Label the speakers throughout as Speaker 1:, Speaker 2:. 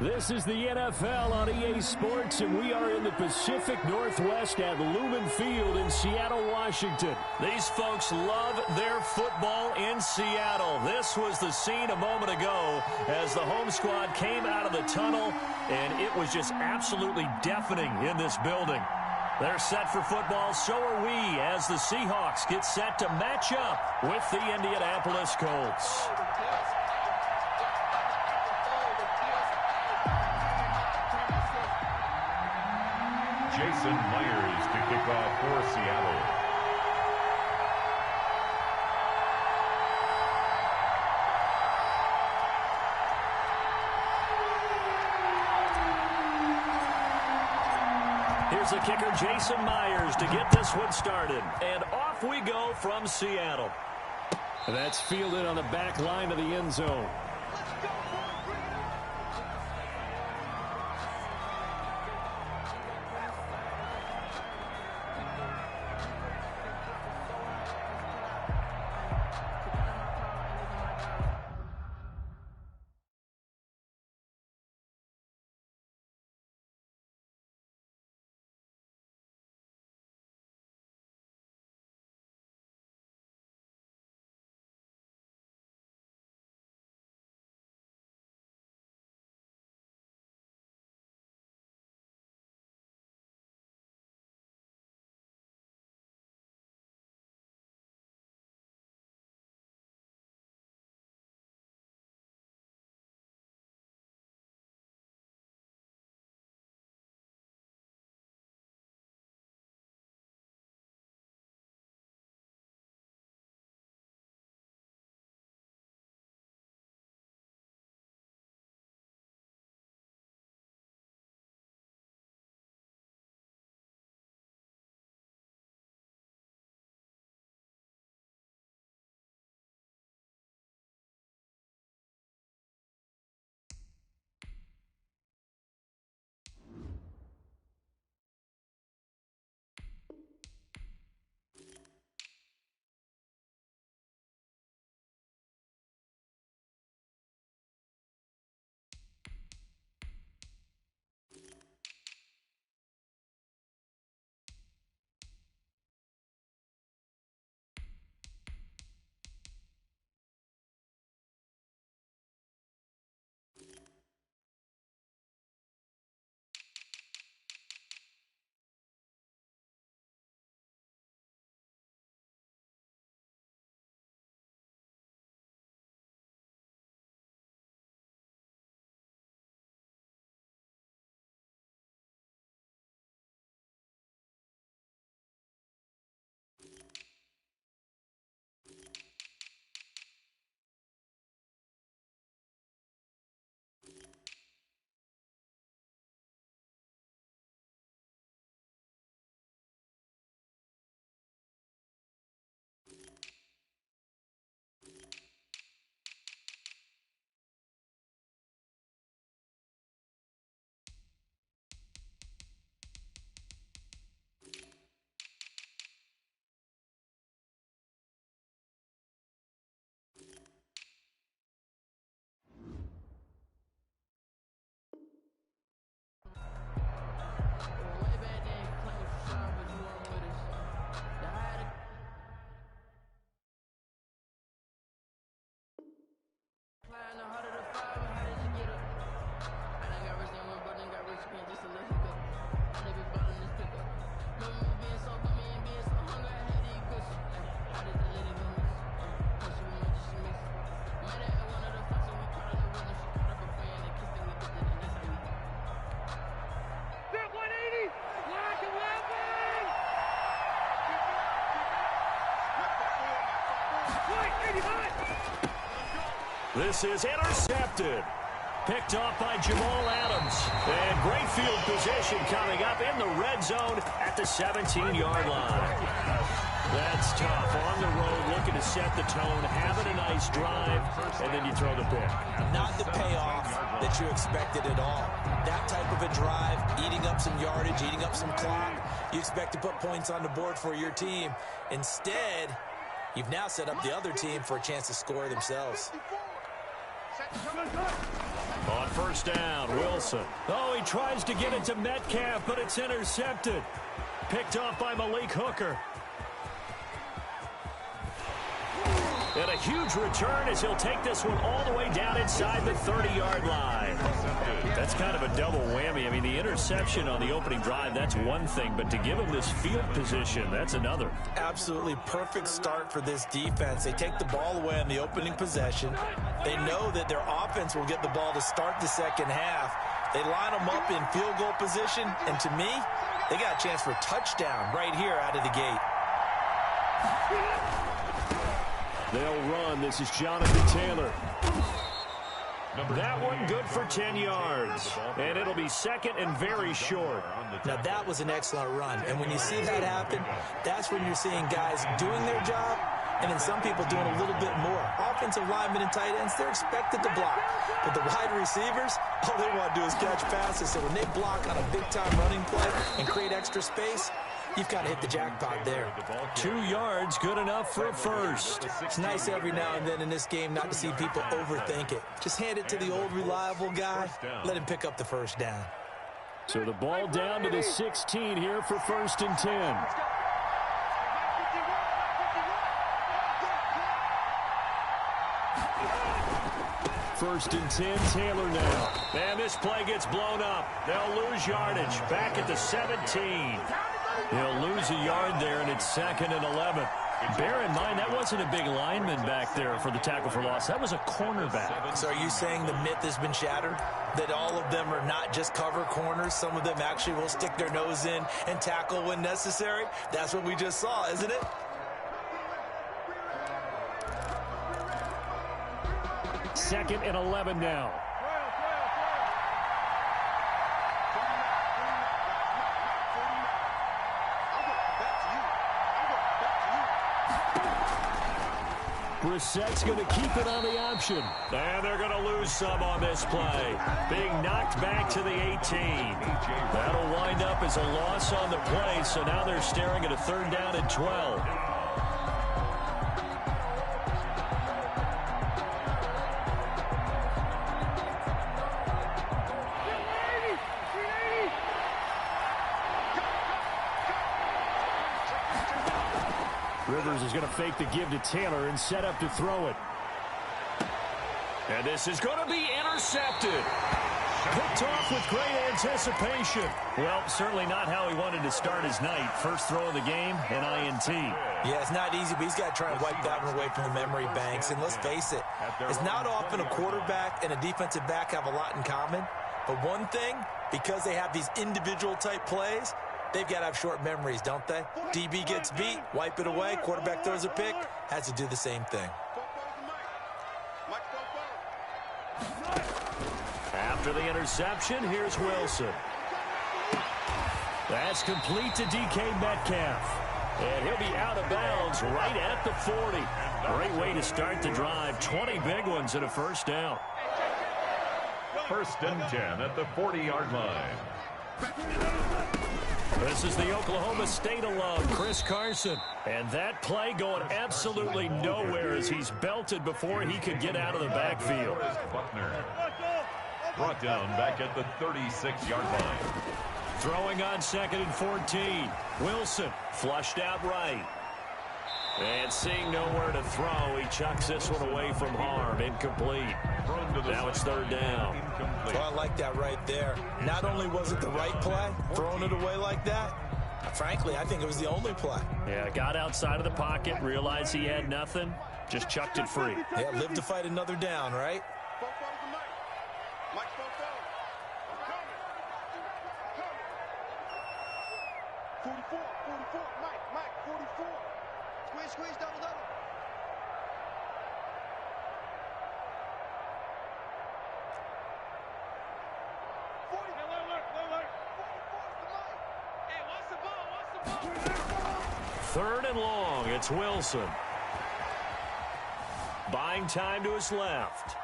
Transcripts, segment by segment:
Speaker 1: This is the NFL on EA Sports, and we are in the Pacific Northwest at Lumen Field in Seattle, Washington.
Speaker 2: These folks love their football in Seattle. This was the scene a moment ago as the home squad came out of the tunnel, and it was just absolutely deafening in this building. They're set for football, so are we, as the Seahawks get set to match up with the Indianapolis Colts.
Speaker 3: Jason Myers to kick off for Seattle.
Speaker 2: Here's the kicker, Jason Myers, to get this one started. And off we go from Seattle.
Speaker 1: That's fielded on the back line of the end zone.
Speaker 2: This is intercepted. Picked off by Jamal Adams. And great field position coming up in the red zone at the 17-yard line. That's tough. On the road, looking to set the tone, having a nice drive, and then you throw the pick.
Speaker 4: Not the payoff that you expected at all. That type of a drive, eating up some yardage, eating up some clock. You expect to put points on the board for your team. Instead, you've now set up the other team for a chance to score themselves.
Speaker 2: On first down. Wilson. Oh, he tries to get it to Metcalf, but it's intercepted. Picked off by Malik Hooker. And a huge return as he'll take this one all the way down inside the 30-yard line. That's kind of a double whammy. I mean, the interception on the opening drive, that's one thing, but to give him this field position, that's another.
Speaker 4: Absolutely perfect start for this defense. They take the ball away on the opening possession. They know that their offense will get the ball to start the second half. They line them up in field goal position, and to me, they got a chance for a touchdown right here out of the gate.
Speaker 1: They'll run. This is Jonathan Taylor. That one good for 10 yards. And it'll be second and very short.
Speaker 4: Now, that was an excellent run. And when you see that happen, that's when you're seeing guys doing their job and then some people doing a little bit more. Offensive linemen and tight ends, they're expected to block. But the wide receivers, all they want to do is catch passes. So when they block on a big-time running play and create extra space, you've got to hit the jackpot there.
Speaker 2: 2 yards, good enough for a first.
Speaker 4: It's nice every now and then in this game not to see people overthink it. Just hand it to the old reliable guy. Let him pick up the first down.
Speaker 1: So the ball down to the 16 here for 1st and 10. First and 10, Taylor now.
Speaker 2: And this play gets blown up. They'll lose yardage. Back at the 17. They'll lose a yard there, and it's 2nd and 11. Bear in mind, that wasn't a big lineman back there for the tackle for loss. That was a cornerback.
Speaker 4: So are you saying the myth has been shattered? That all of them are not just cover corners? Some of them actually will stick their nose in and tackle when necessary? That's what we just saw, isn't it?
Speaker 1: Second and 11 now. Brissett's going to keep it on the option.
Speaker 2: And they're going to lose some on this play. Being knocked back to the 18. That'll wind up as a loss on the play, so now they're staring at a 3rd down and 12.
Speaker 1: Rivers is going to fake the give to Taylor and set up to throw it.
Speaker 2: And this is going to be intercepted. Picked off with great anticipation. Well, certainly not how he wanted to start his night. First throw of the game, an INT.
Speaker 4: Yeah, it's not easy, but he's got to try and wipe that one away from the memory banks. And let's face it, it's not often a quarterback and a defensive back have a lot in common. But one thing, because they have these individual type plays, they've got to have short memories, don't they? DB gets beat, wipe it away, quarterback throws a pick, has to do the same thing.
Speaker 2: After the interception, here's Wilson.
Speaker 1: That's complete to DK Metcalf.
Speaker 2: And he'll be out of bounds right at the 40.
Speaker 1: Great way to start the drive. 20 big ones and a first down.
Speaker 3: 1st and 10 at the 40-yard line.
Speaker 2: This is the Oklahoma State alum, Chris Carson. And that play going absolutely nowhere as he's belted before he could get out of the backfield.
Speaker 3: Brought down back at the 36-yard line.
Speaker 2: Throwing on 2nd and 14. Wilson flushed out right. And seeing nowhere to throw, he chucks this one away from harm. Incomplete. Now it's 3rd down.
Speaker 4: Well, I like that right there. Not only was it the right play, throwing it away like that, frankly, I think it was the only play.
Speaker 1: Yeah, got outside of the pocket, realized he had nothing, just chucked it free.
Speaker 4: Yeah, live to fight another down, right?
Speaker 5: Squeeze, double.
Speaker 2: Third and long, it's Wilson. Buying time to his left.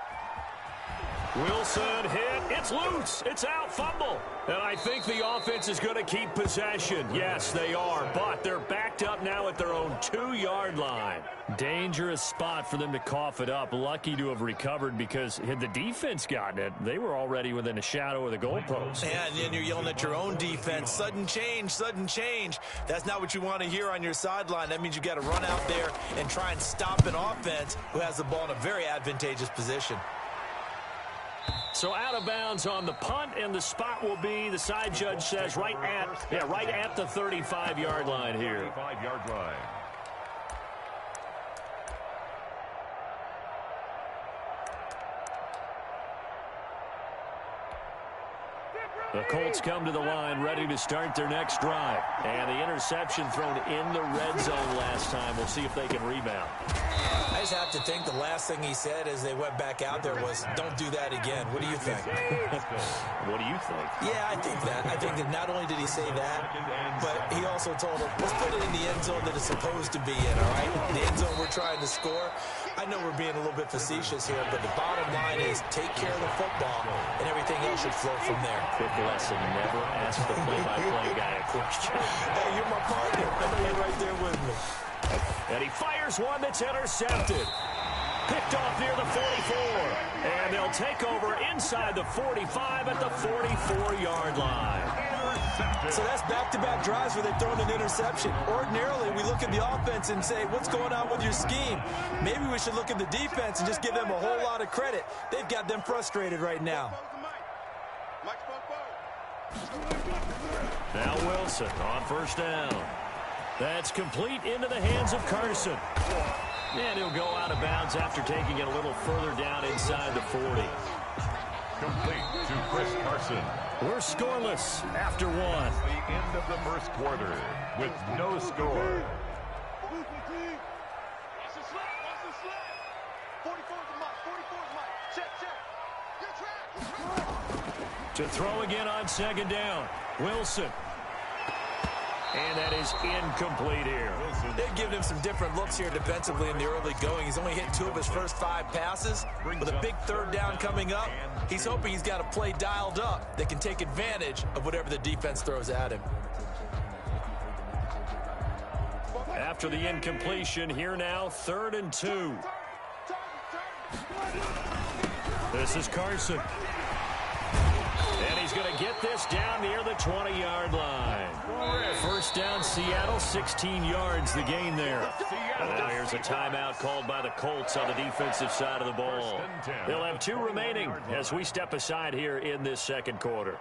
Speaker 2: Wilson hit. It's loose. It's out. Fumble. And I think the offense is going to keep possession. Yes, they are. But they're backed up now at their own 2-yard line. Dangerous spot for them to cough it up. Lucky to have recovered because had the defense gotten it, they were already within a shadow of the goalpost.
Speaker 4: Yeah, and then you're yelling at your own defense. Sudden change, sudden change. That's not what you want to hear on your sideline. That means you got to run out there and try and stop an offense who has the ball in a very advantageous position.
Speaker 2: So out of bounds on the punt, and the spot will be, the side judge says, right at the 35-yard line here.
Speaker 3: 35-yard line.
Speaker 2: The Colts come to the line ready to start their next drive. And the interception thrown in the red zone last time. We'll see if they can rebound.
Speaker 4: I just have to think the last thing he said as they went back out there was, don't do that again. What do you think?
Speaker 2: What do you think?
Speaker 4: Yeah, I think that. I think that not only did he say that, but he also told him, let's put it in the end zone that it's supposed to be in, all right? The end zone we're trying to score. I know we're being a little bit facetious here, but the bottom line is take care of the football, and everything else should flow from there.
Speaker 2: Quick lesson, never ask the play-by-play guy a question.
Speaker 4: Hey, you're my partner. I know you're right there with me.
Speaker 2: And he fires one that's intercepted. Picked off near the 44. And they'll take over inside the 45 at the 44-yard line.
Speaker 4: So that's back-to-back drives where they've thrown an interception. Ordinarily, we look at the offense and say, what's going on with your scheme? Maybe we should look at the defense and just give them a whole lot of credit. They've got them frustrated right now.
Speaker 2: Now Wilson on first down. That's complete into the hands of Carson. And he'll go out of bounds after taking it a little further down inside the 40.
Speaker 3: Complete to Chris Carson.
Speaker 2: We're scoreless after one.
Speaker 3: The end of the first quarter with no score.
Speaker 2: To throw again on second down. Wilson. And that is incomplete here.
Speaker 4: They've given him some different looks here defensively in the early going. He's only hit 2 of his first 5 passes. With a big third down coming up, he's hoping he's got a play dialed up that can take advantage of whatever the defense throws at him.
Speaker 2: After the incompletion, here now, 3rd and 2. This is Carson. And he's going to get this down near the 20-yard line. First down, Seattle, 16 yards, the gain there. And now here's a timeout called by the Colts on the defensive side of the ball. They'll have 2 remaining as we step aside here in this second quarter.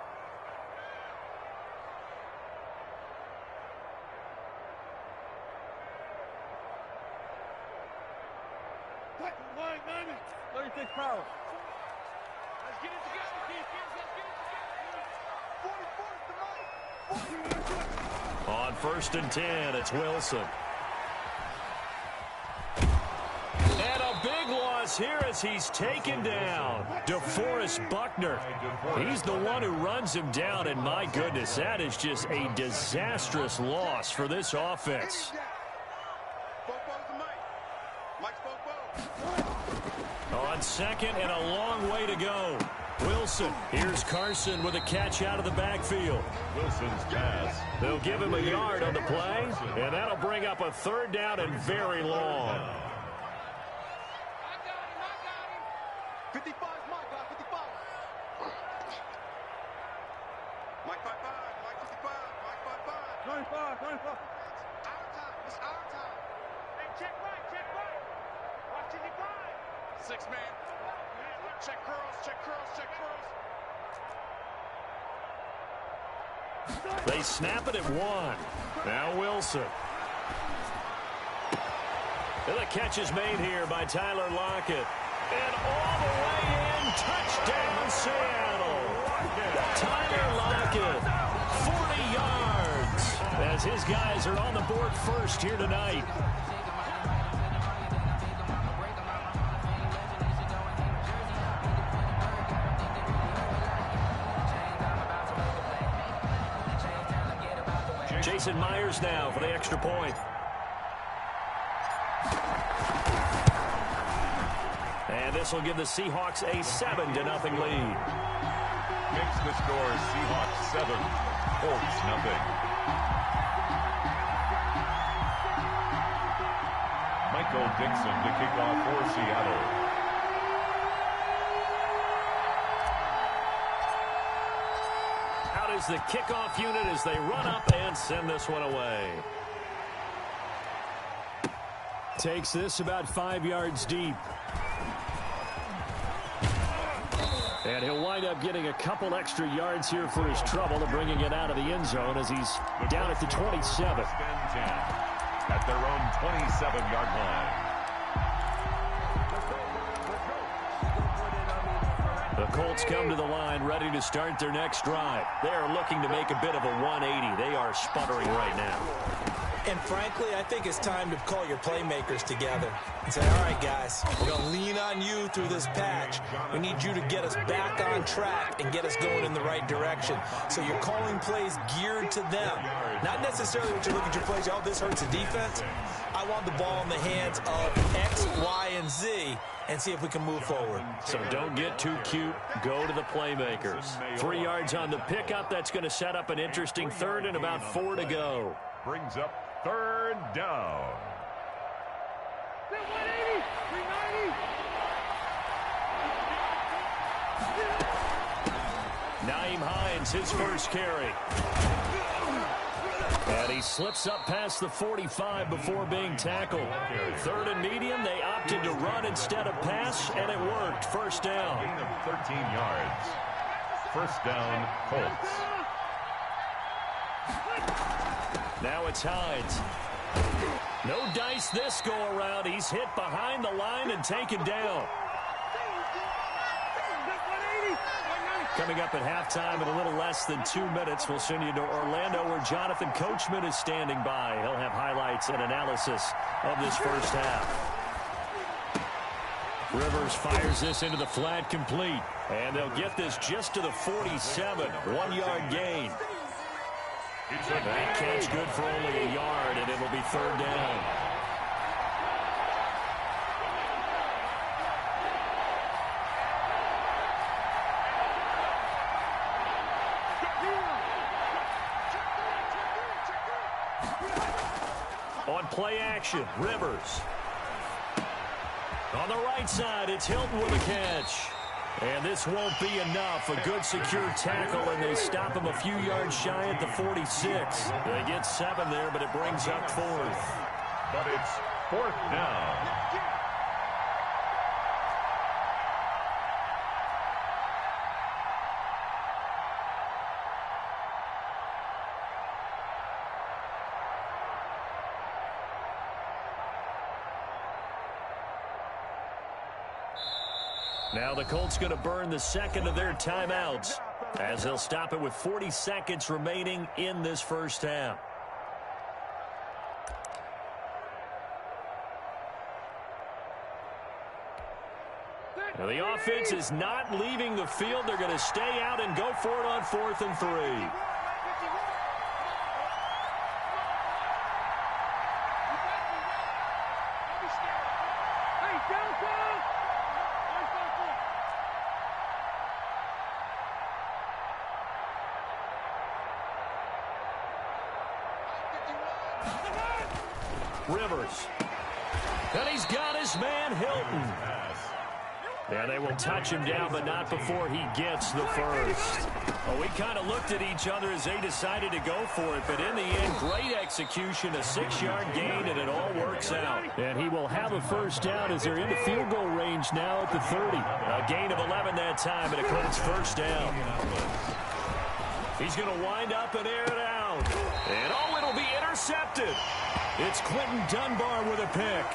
Speaker 2: On 1st and 10, it's Wilson. And a big loss here as he's taken down. DeForest Buckner. He's the one who runs him down, and my goodness, that is just a disastrous loss for this offense. On second and a long way to go. Wilson. Here's Carson with a catch out of the backfield.
Speaker 3: Wilson's pass.
Speaker 2: They'll give him a yard on the play, and that'll bring up a 3rd down and very long.
Speaker 5: 55, Mike, 55. Mike 55, Mike 55, Mike 55. 25. Our time, it's our time. Hey, check right. Watch 55. 6-man. Check curls.
Speaker 2: They snap it at 1. Now Wilson. And the catch is made here by Tyler Lockett. And all the way in, touchdown Seattle. Tyler Lockett, 40 yards, as his guys are on the board first here tonight. Jason Myers now for the extra point. And this will give the Seahawks a 7-0 lead.
Speaker 3: Makes the score Seahawks 7, Colts 0. Michael Dixon to kick off for Seattle.
Speaker 2: Out is the kickoff unit as they run up and send this one away.
Speaker 1: Takes this about 5 yards deep. And he'll wind up getting a couple extra yards here for his trouble and bringing it out of the end zone as he's down at the 27.
Speaker 3: At their own 27-yard line.
Speaker 2: The Colts come to the line ready to start their next drive. They are looking to make a bit of a 180. They are sputtering right now.
Speaker 4: And frankly, I think it's time to call your playmakers together and say, all right, guys, we're going to lean on you through this patch. We need you to get us back on track and get us going in the right direction. So you're calling plays geared to them. Not necessarily what you look at your plays, oh, this hurts the defense. I want the ball in the hands of X, Y, and Z and see if we can move forward.
Speaker 2: So don't get too cute. Go to the playmakers. 3 yards on the pickup. That's going to set up an interesting third and about 4 to go.
Speaker 3: Brings up third down.
Speaker 5: 180, 390.
Speaker 2: Nyheim Hines, his first carry. And he slips up past the 45 before being tackled. Third and medium, they opted to run instead of pass, and it worked. First down.
Speaker 3: Gain of 13 yards. First down, Colts.
Speaker 2: Now it's Hines. No dice this go-around. He's hit behind the line and taken down. Coming up at halftime in a little less than 2 minutes, we'll send you to Orlando where Jonathan Coachman is standing by. He'll have highlights and analysis of this first half. Rivers fires this into the flat complete. And they'll get this just to the 47. 1 yard gain. That catch good for only a yard, and it'll be third down. On play action, Rivers. On the right side, it's Hilton with a catch. And this won't be enough. A good secure tackle, and they stop him a few yards shy at the 46. They get 7 there, but it brings up 4th.
Speaker 3: But it's 4th down.
Speaker 2: Now the Colts going to burn the second of their timeouts as they'll stop it with 40 seconds remaining in this first half. Now the offense is not leaving the field. They're going to stay out and go for it on 4th and 3. Rivers. And he's got his man, Hilton. And they will touch him down, but not before he gets the first. Well, we kind of looked at each other as they decided to go for it, but in the end, great execution, a 6-yard gain, and it all works out.
Speaker 1: And he will have a first down as they're into field goal range now at the 30.
Speaker 2: A gain of 11 that time, and a Colts first down. He's going to wind up and air it out. And oh, it'll be intercepted. It's Quentin Dunbar with a pick.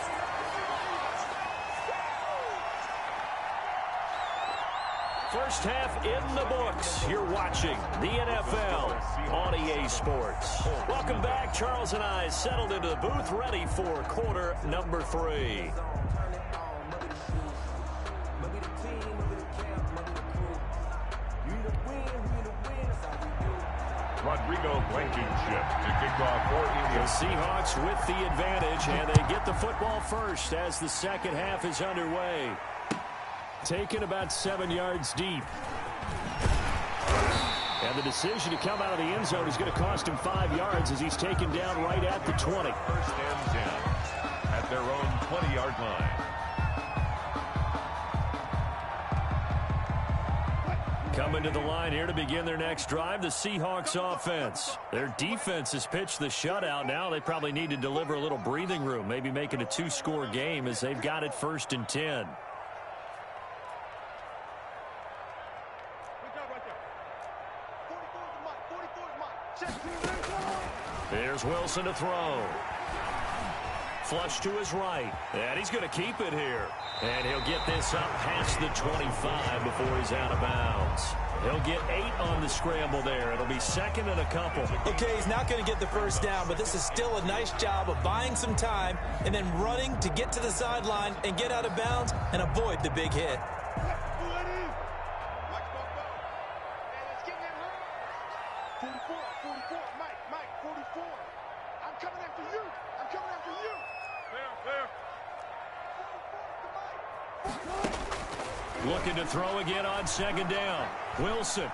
Speaker 2: First half in the books. You're watching the NFL on EA Sports. Welcome back. Charles and I settled into the booth, ready for quarter number 3.
Speaker 3: Rodrigo Blankenship to kick off for
Speaker 2: The
Speaker 3: Indians.
Speaker 2: Seahawks with the advantage, and they get the football first as the second half is underway.
Speaker 1: Taken about 7 yards deep. And the decision to come out of the end zone is going to cost him 5 yards as he's taken down right at the 20.
Speaker 3: First and 10 at their own 20-yard line.
Speaker 2: Coming to the line here to begin their next drive, the Seahawks offense. Their defense has pitched the shutout. Now they probably need to deliver a little breathing room, maybe make it a 2-score game as they've got it first and 10. Here's Wilson to throw. Flush to his right. And he's going to keep it here. And he'll get this up past the 25 before he's out of bounds. He'll get 8 on the scramble there. It'll be second and a couple.
Speaker 4: Okay, he's not going to get the first down, but this is still a nice job of buying some time and then running to get to the sideline and get out of bounds and avoid the big hit.
Speaker 5: 44, Mike, 44. I'm coming after you. I'm coming after you. Fair.
Speaker 2: Looking to throw again on second down. Wilson.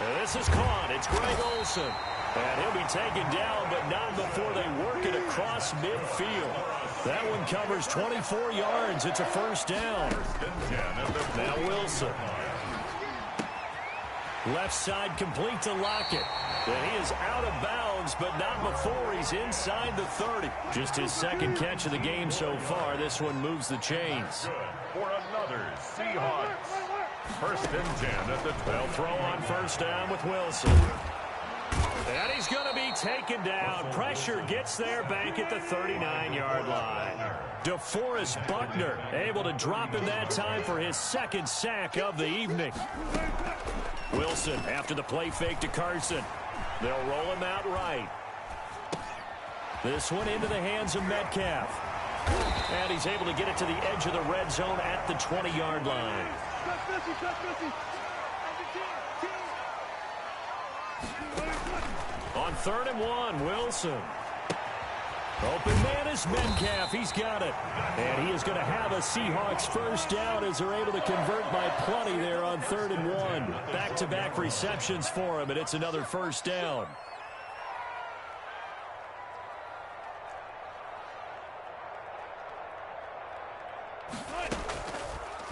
Speaker 2: And this is caught. It's Greg Olsen. And he'll be taken down, but not before they work it across midfield. That one covers 24 yards. It's a first down. Now Wilson. Left side complete to Lockett. And he is out of bounds, but not before he's inside the 30. Just his second catch of the game so far. This one moves the chains.
Speaker 3: For another Seahawks. First and 10 at the 12.
Speaker 2: They'll throw on first down with Wilson. And he's going to be taken down. Pressure gets there back at the 39-yard line. DeForest Buckner able to drop him that time for his second sack of the evening. Wilson after the play fake to Carson. They'll roll him out right. This one into the hands of Metcalf. And he's able to get it to the edge of the red zone at the 20-yard line. On 3rd and 1, Wilson. Open man is Metcalf. He's got it. And he is going to have a Seahawks first down as they're able to convert by plenty there on 3rd and 1. Back-to-back receptions for him, and it's another first down.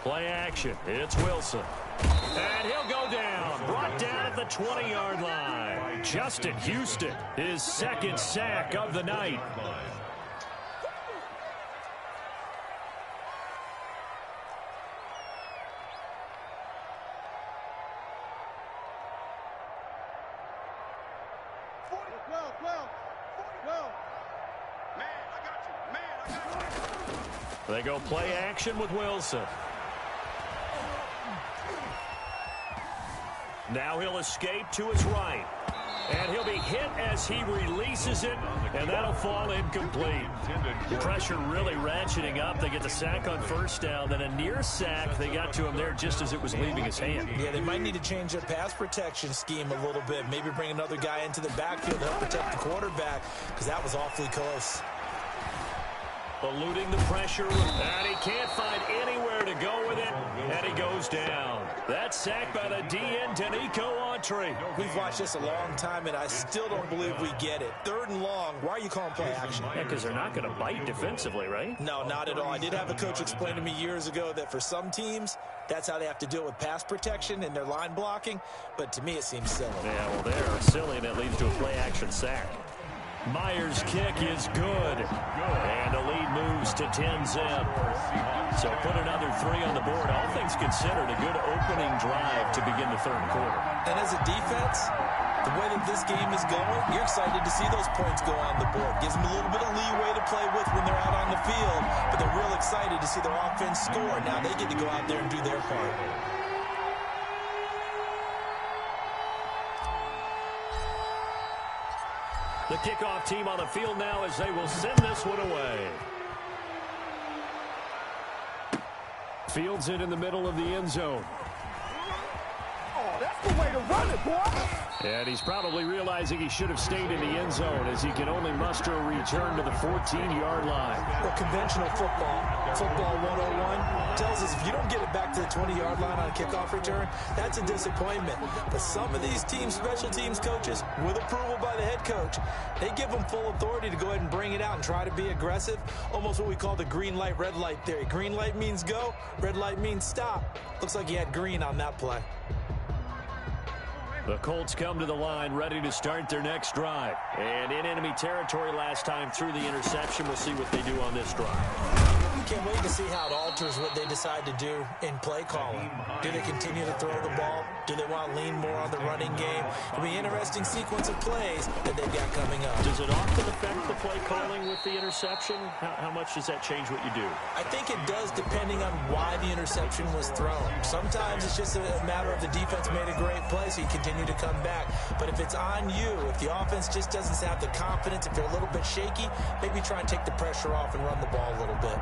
Speaker 2: Play action. It's Wilson. And he'll go down. Brought down at the 20-yard line. Justin Houston, his second sack of the night. They go play action with Wilson. Now he'll escape to his right. And he'll be hit as he releases it, and that'll fall incomplete. Pressure really ratcheting up. They get the sack on first down, then a near sack. They got to him there just as it was leaving his hand.
Speaker 4: Yeah, they might need to change their pass protection scheme a little bit. Maybe bring another guy into the backfield to help protect the quarterback, because that was awfully close.
Speaker 2: Eluding the pressure, and he can't find anywhere to go with it, and he goes down. That sack by the DN, Danico Autry.
Speaker 4: We've watched this a long time, and I still don't believe we get it. 3rd and long, why are you calling play action?
Speaker 2: Yeah, because they're not going to bite defensively, right?
Speaker 4: No, not at all. I did have a coach explain to me years ago that for some teams, that's how they have to deal with pass protection and their line blocking, but to me it seems silly.
Speaker 2: Yeah, well, they're silly, and it leads to a play action sack. Myers' kick is good. And the lead moves to 10-zip. So put another 3 on the board. All things considered, a good opening drive to begin the 3rd quarter.
Speaker 4: And as a defense, the way that this game is going, you're excited to see those points go on the board. Gives them a little bit of leeway to play with when they're out on the field. But they're real excited to see their offense score. Now they get to go out there and do their part.
Speaker 2: The kickoff team on the field now as they will send this one away. Fields it in the middle of the end zone.
Speaker 5: Oh, that's the way to run it, boy.
Speaker 1: And he's probably realizing he should have stayed in the end zone as he can only muster a return to the 14-yard line.
Speaker 4: Well, conventional football 101, tells us if you don't get it back to the 20-yard line on a kickoff return, that's a disappointment. But some of these special teams coaches, with approval by the head coach, they give them full authority to go ahead and bring it out and try to be aggressive. Almost what we call the green light, red light theory. Green light means go, red light means stop. Looks like he had green on that play.
Speaker 2: The Colts come to the line ready to start their next drive. And in enemy territory last time through the interception. We'll see what they do on this drive.
Speaker 4: Can't wait to see how it alters what they decide to do in play calling. Do they continue to throw the ball? Do they want to lean more on the running game? It'll be an interesting sequence of plays that they've got coming up.
Speaker 2: Does it often affect the play calling with the interception? How much does that change what you do?
Speaker 4: I think it does depending on why the interception was thrown. Sometimes it's just a matter of the defense made a great play, so you continue to come back. But if it's on you, if the offense just doesn't have the confidence, if you're a little bit shaky, maybe try and take the pressure off and run the ball a little bit.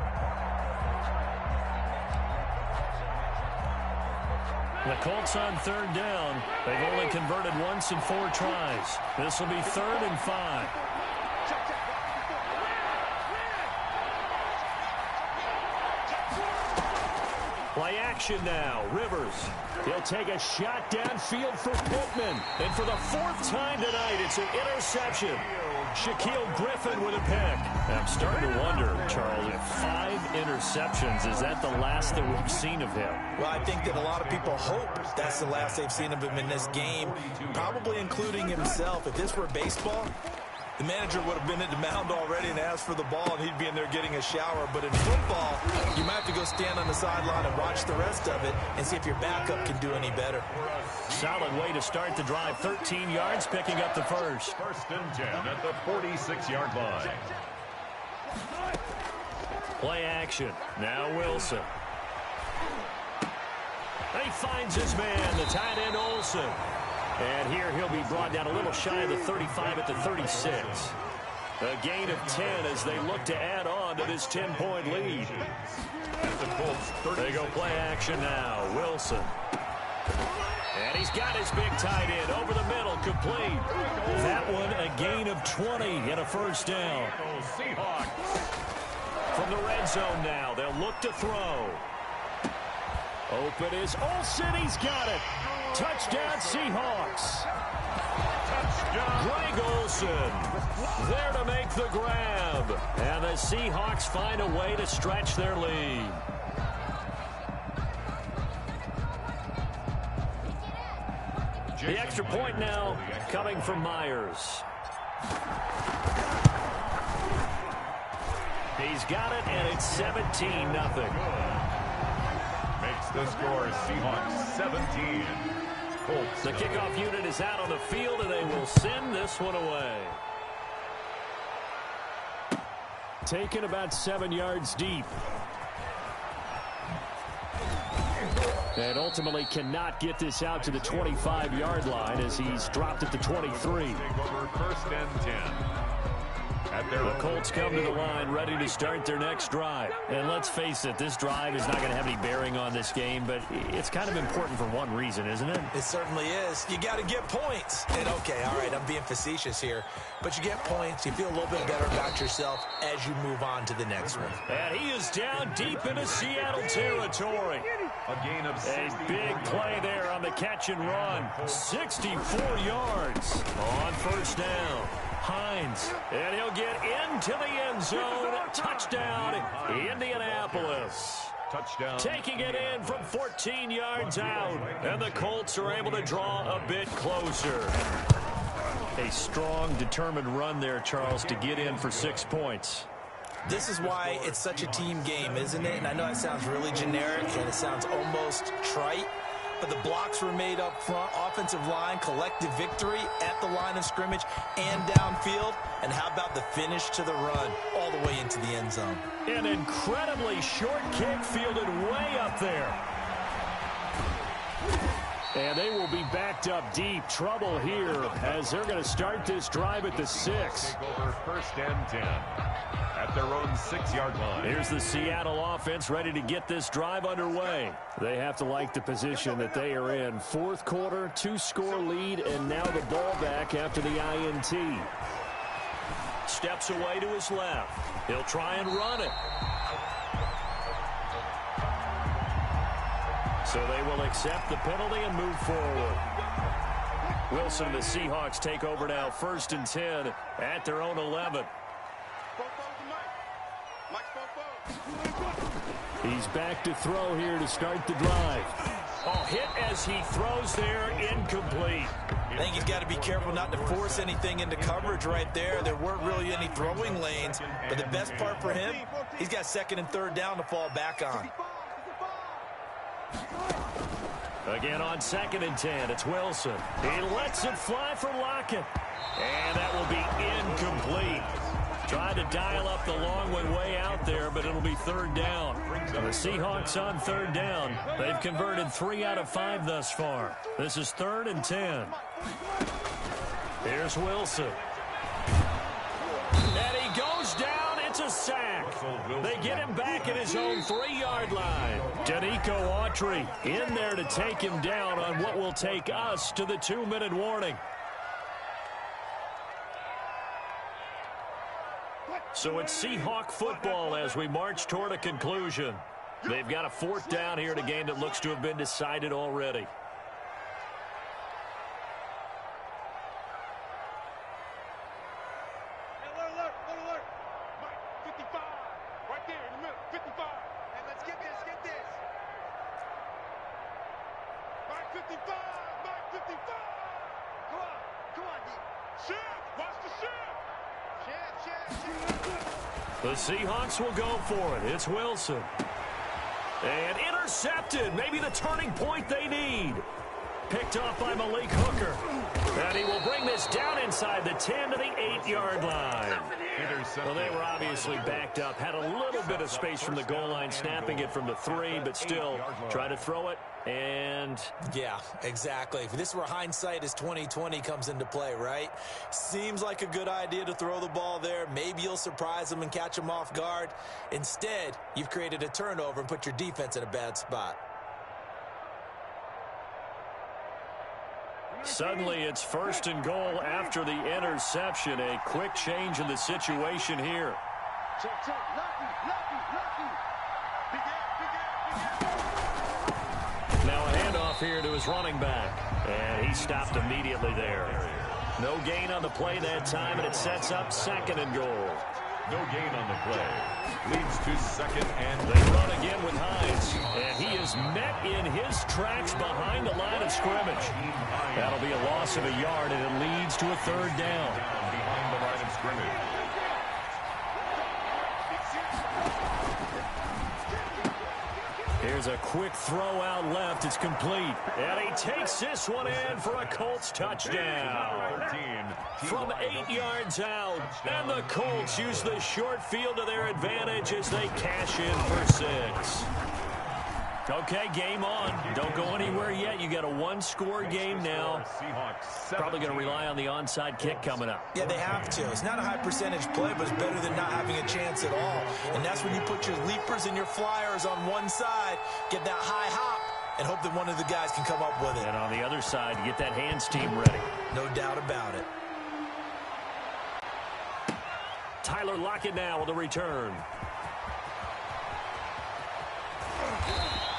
Speaker 2: The Colts on third down. They've only converted once in 4 tries. This will be 3rd and 5. Play action now. Rivers. He'll take a shot downfield for Pittman. And for the 4th time tonight, it's an interception. Shaquille Griffin with a pick. I'm starting to wonder, Charles, if 5 interceptions, is that the last that we've seen of him?
Speaker 4: Well, I think that a lot of people hope that's the last they've seen of him in this game, probably including himself. If this were baseball, the manager would have been at the mound already and asked for the ball, and he'd be in there getting a shower. But in football, you might have to go stand on the sideline and watch the rest of it and see if your backup can do any better.
Speaker 2: Solid way to start the drive. 13 yards, picking up the first.
Speaker 3: 1st and 10 at the 46-yard line.
Speaker 2: Play action. Now Wilson. He finds his man, the tight end Olsen. And here he'll be brought down a little shy of the 35 at the 36. A gain of 10 as they look to add on to this 10-point lead. They go play action now. Wilson. And he's got his big tight end over the middle, complete. That one a gain of 20 and a 1st down. From the red zone now, they'll look to throw. Open is Olsen. He's got it. Touchdown, Seahawks. Touchdown. Greg Olsen there to make the grab. And the Seahawks find a way to stretch their lead. The extra point now coming from Myers. He's got it, and it's 17-0.
Speaker 3: Makes the score Seahawks 17. Colts.
Speaker 2: The kickoff unit is out on the field, and they will send this one away.
Speaker 1: Taken about 7 yards deep. And ultimately cannot get this out to the 25-yard line as he's dropped at the 23.
Speaker 3: Take over 1st and 10.
Speaker 2: The Colts come to the line ready to start their next drive. And let's face it, this drive is not going to have any bearing on this game, but it's kind of important for one reason, isn't it?
Speaker 4: It certainly is. You got to get points. And okay, all right, I'm being facetious here, but you get points, you feel a little bit better about yourself as you move on to the next one.
Speaker 2: And he is down deep into Seattle territory.
Speaker 3: A gain of 60.
Speaker 2: A big play there on the catch and run. 64 yards on 1st down. Hines, and he'll get into the end zone. Touchdown, Indianapolis.
Speaker 3: Touchdown.
Speaker 2: Taking it in from 14 yards out, and the Colts are able to draw a bit closer. A strong, determined run there, Charles, to get in for 6 points.
Speaker 4: This is why it's such a team game, isn't it? And I know it sounds really generic, and it sounds almost trite, but the blocks were made up front, offensive line, collective victory at the line of scrimmage and downfield. And how about the finish to the run all the way into the end zone?
Speaker 2: An incredibly short kick fielded way up there.
Speaker 1: And they will be backed up deep. Trouble here as they're going to start this drive at the 6.
Speaker 3: Take over 1st and 10 at their own 6-yard line.
Speaker 2: Here's the Seattle offense ready to get this drive underway.
Speaker 1: They have to like the position that they are in. 4th quarter, 2-score lead, and now the ball back after the INT.
Speaker 2: Steps away to his left. He'll try and run it. So they will accept the penalty and move forward. Wilson and the Seahawks take over now, 1st and 10 at their own 11.
Speaker 1: He's back to throw here to start the drive.
Speaker 2: Oh, hit as he throws there, incomplete.
Speaker 4: I think he's got to be careful not to force anything into coverage right there. There weren't really any throwing lanes, but the best part for him, he's got 2nd and 3rd down to fall back on.
Speaker 2: Again on 2nd and 10, it's Wilson. He lets it fly for Lockett. And that will be incomplete. Tried to dial up the long one way out there, but it'll be 3rd down. So the Seahawks on 3rd down. They've converted 3 out of 5 thus far. This is 3rd and 10. Here's Wilson. And he goes down. It's a sack. They get him back at his own 3-yard line. Danico Autry in there to take him down on what will take us to the 2-minute warning. So it's Seahawk football as we march toward a conclusion. They've got a 4th down here in a game that looks to have been decided already. The Seahawks will go for it. It's Wilson. And intercepted. Maybe the turning point they need. Picked off by Malik Hooker. And he will bring this down inside the 10 to the 8-yard line. Well, they were obviously backed up. Had a little bit of space from the goal line, snapping it from the 3, but still try to throw it. And
Speaker 4: yeah, exactly. This is where hindsight is 20/20 comes into play, right? Seems like a good idea to throw the ball there. Maybe you'll surprise them and catch them off guard. Instead, you've created a turnover and put your defense in a bad spot.
Speaker 2: Suddenly, it's 1st and goal after the interception. A quick change in the situation here. Now a handoff here to his running back. And he stopped immediately there. No gain on the play that time, and it sets up 2nd and goal.
Speaker 3: No gain on the play. Leads to 2nd and
Speaker 2: they run again with Hines. And he is met in his tracks behind the line of scrimmage. That'll be a loss of a yard, and it leads to a 3rd down.
Speaker 3: Behind the line of scrimmage.
Speaker 2: Here's a quick throw out left. It's complete. And he takes this one in for a Colts touchdown. From 8 yards out. And the Colts use the short field to their advantage as they cash in for 6. Okay, game on. Don't go anywhere yet. You got a 1-score game now. Probably going to rely on the onside kick coming up.
Speaker 4: Yeah, they have to. It's not a high percentage play, but it's better than not having a chance at all. And that's when you put your leapers and your flyers on one side, get that high hop, and hope that one of the guys can come up with it.
Speaker 2: And on the other side, get that hands team ready.
Speaker 4: No doubt about it.
Speaker 2: Tyler Lockett now with a return.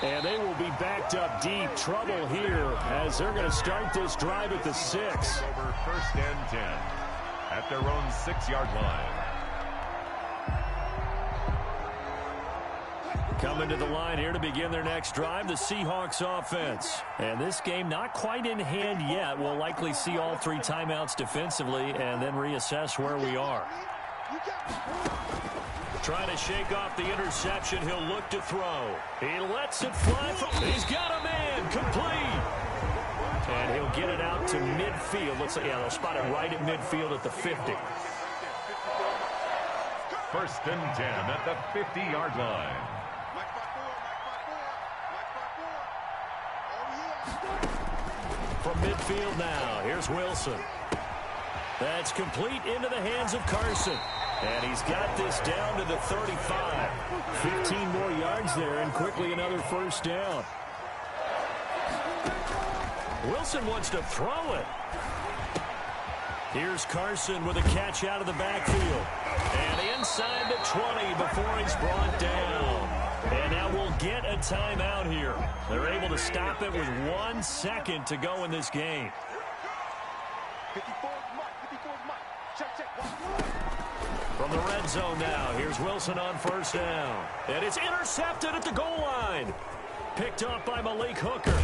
Speaker 1: And they will be backed up deep. Trouble here as they're going to start this drive at the 6.
Speaker 3: Over 1st and 10 at their own 6-yard line.
Speaker 2: Coming to the line here to begin their next drive, the Seahawks offense. And this game not quite in hand yet. We'll likely see all 3 timeouts defensively and then reassess where we are. Trying to shake off the interception. He'll look to throw. He lets it fly. He's got a man. Complete. And he'll get it out to midfield. Looks like, yeah, they'll spot it right at midfield at the 50.
Speaker 3: 1st and 10 at the 50-yard line.
Speaker 2: from midfield now. Here's Wilson. That's complete into the hands of Carson. And he's got this down to the 35.
Speaker 1: 15 more yards there and quickly another first down.
Speaker 2: Wilson wants to throw it. Here's Carson with a catch out of the backfield. And inside the 20 before he's brought down. And now we'll get a timeout here. They're able to stop it with 1 second to go in this game.
Speaker 5: 54 mark, 54 mark. Check, check.
Speaker 2: From the red zone now, here's Wilson on first down. And it's intercepted at the goal line. Picked up by Malik Hooker.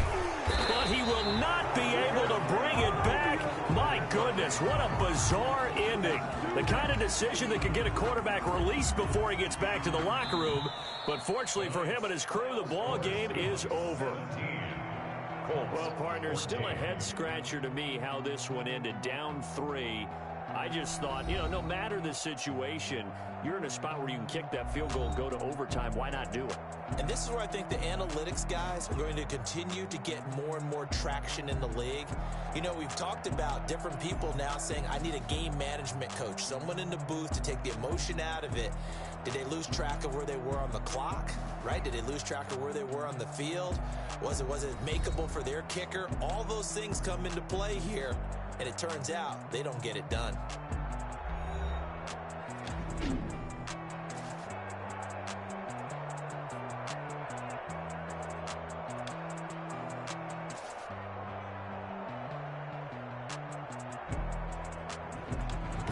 Speaker 2: But he will not be able to bring it back. My goodness, what a bizarre ending. The kind of decision that could get a quarterback released before he gets back to the locker room. But fortunately for him and his crew, the ball game is over. Well, partner, still a head-scratcher to me how this one ended. Down 3. I just thought, no matter the situation, you're in a spot where you can kick that field goal and go to overtime. Why not do it?
Speaker 4: And this is where I think the analytics guys are going to continue to get more and more traction in the league. We've talked about different people now saying, I need a game management coach, someone in the booth to take the emotion out of it. Did they lose track of where they were on the clock, right? Did they lose track of where they were on the field? Was it makeable for their kicker? All those things come into play here, and it turns out they don't get it done.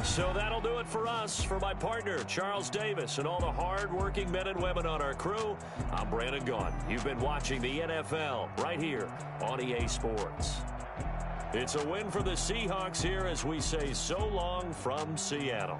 Speaker 2: So that'll do it for us. For my partner, Charles Davis, and all the hard-working men and women on our crew, I'm Brandon Gaughan. You've been watching the NFL right here on EA Sports. It's a win for the Seahawks here as we say so long from Seattle.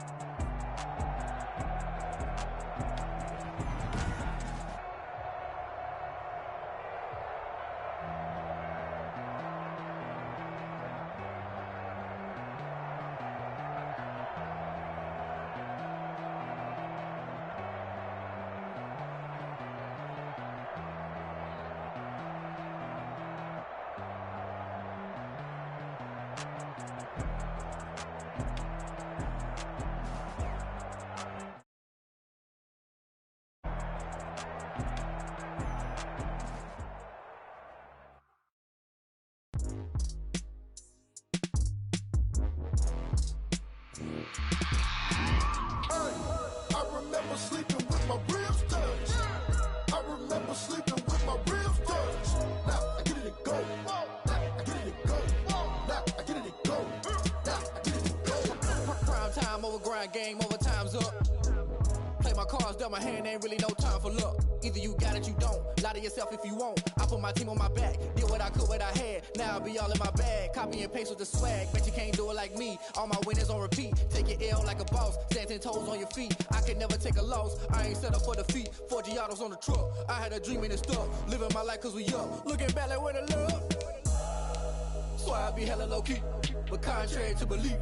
Speaker 6: Game over, time's up. Play my cards dealt, my hand ain't really no time for luck. Either you got it, you don't. Lie to yourself if you won't. I put my team on my back. Did what I could, what I had. Now I'll be all in my bag. Copy and paste with the swag. Bet you can't do it like me. All my winners on repeat. Take your L like a boss. Stand 10 toes on your feet. I can never take a loss. I ain't set up for defeat. 4 Giottos on the truck. I had a dream and it's stuck. Living my life cause we up. Looking back like where the love. So I be hella low key. But contrary to belief,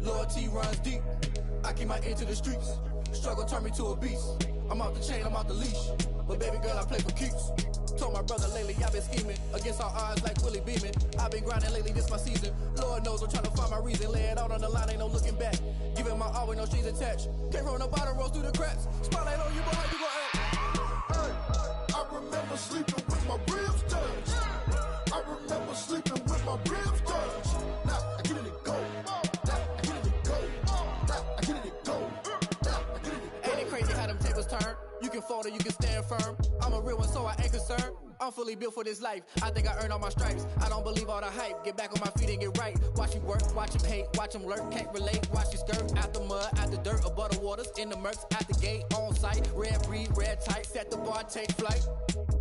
Speaker 6: loyalty runs deep. I keep my ear to the streets. Struggle turned me to a beast. I'm off the chain, I'm off the leash. But baby girl, I play for keeps. Told my brother lately, I've been scheming. Against all odds like Willie Beeman. I've been grinding lately, this my season. Lord knows I'm trying to find my reason. Lay it out on the line, ain't no looking back. Giving my all with no strings attached. Came from the bottom, rose through the cracks. Spotlight on you, boy, how you gon' act?
Speaker 7: Hey, I remember sleeping with my ribs touched. I remember sleeping with my ribs touched. Now I get it and go.
Speaker 6: Turn. You can fold or you can stand firm. I'm a real one, so I ain't concerned. I'm fully built for this life. I think I earned all my stripes. I don't believe all the hype. Get back on my feet and get right. Watch you work, watch him hate, watch him lurk. Can't relate, watch you skirt. Out the mud, out the dirt, above the waters, in the murks, out the gate, on site. Red breed, red tight, set the bar, take flight.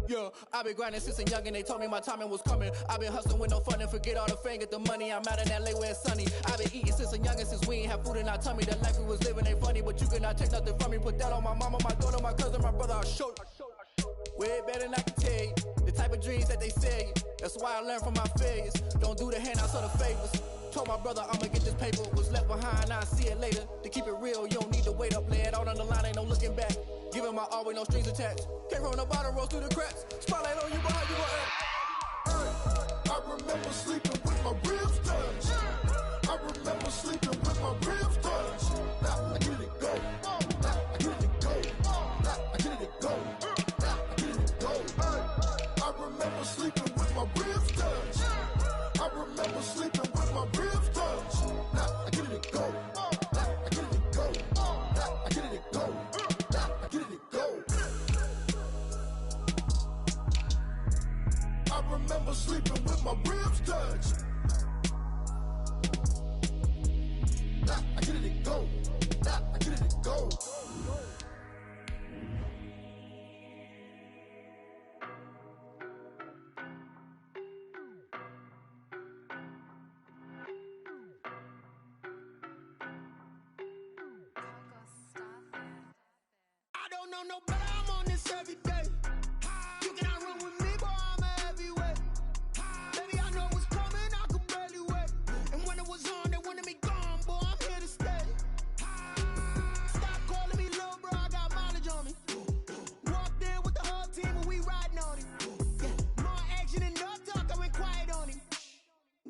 Speaker 6: Yeah, I been grinding since a young and they told me my timing was coming. I been hustling with no fun and forget all the fame, get the money. I'm out in LA where it's sunny. I been eating since a young and since we ain't have food in our tummy. The life we was living ain't funny, but you cannot take nothing from me. Put that on my mama, my daughter, my cousin, my brother, I'll show you. Way better than I can tell you. The type of dreams that they sell you. That's why I learned from my failures. Don't do the handouts or the favors. Told my brother I'ma get this paper. Was left behind, I'll see it later. To keep it real, you don't need to wait up. Lay it out on the line, ain't no looking back. Giving my all with no strings attached. Came from the bottom, rose through the cracks. Spotlight on you, but how you gon' act?
Speaker 7: Hey, I remember sleeping with my ribs touched. I remember sleeping with my ribs touched. Now I get it go. Now I get it go. Now I get it go. Now I get it go. I remember sleeping with my ribs touched. I remember sleeping with my ribs touched. Now I get it go. Now I get it go. Now I get it go. Now I get it go. I remember sleeping with my ribs touched. Now I get it go. Now I get it go.
Speaker 6: I don't know no better, I'm on this every day. You cannot run with me, boy, I'm a heavyweight. Baby, I know what's coming, I could barely wait. And when it was on, they wanted me gone, boy, I'm here to stay. Stop calling me little bro, I got mileage on me. Walked in with the whole team and we riding on him. Yeah, more action and no talk, I went quiet on him.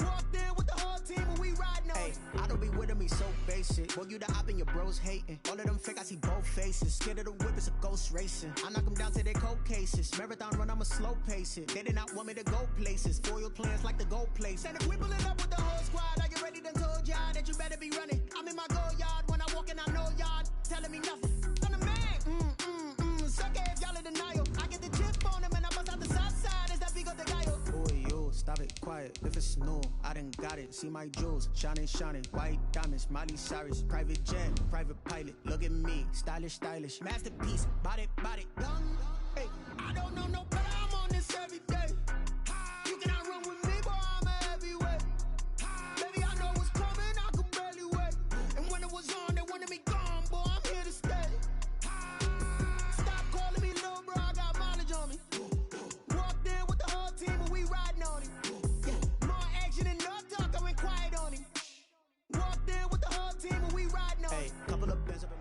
Speaker 6: Walked in with the whole team and we riding on him.
Speaker 8: I don't be with me so basic. Boy, you the op and your bros hating. All of them fake, I see both faces. Scared of the whip, it's a ghost racing. I knock them down to their cold cases. Marathon run, I'ma slow pace it. They did not want me to go places. Foil plans like the go place. And if we pulling up with the whole squad, are you ready? Done told y'all that you better be running. I'm in my go yard when I walk in, I know y'all telling me nothing. I'm the man. Suck it if y'all in denial. I get the chip on him and I bust out the south side. Is that Vigo the guy? Boy, you, stop it, quiet. If it's new, I done got it. See my jewels, shining, shining. White diamonds, Miley Cyrus. Private jet, private pilot. Look at me, stylish, stylish. Masterpiece, body, done.
Speaker 6: Hey, I don't know no better, I'm on this every day. You cannot run with me, boy, I'm a heavyweight. Baby, I know what's coming, I could barely wait. And when it was on, they wanted me gone, boy, I'm here to stay. Stop calling me little bro, I got mileage on me. Walked in with the whole team and we riding on him. Yeah, more action and no talk, I went quiet on him. Walked in with the whole team and we riding on him.
Speaker 8: Hey, couple of bends up in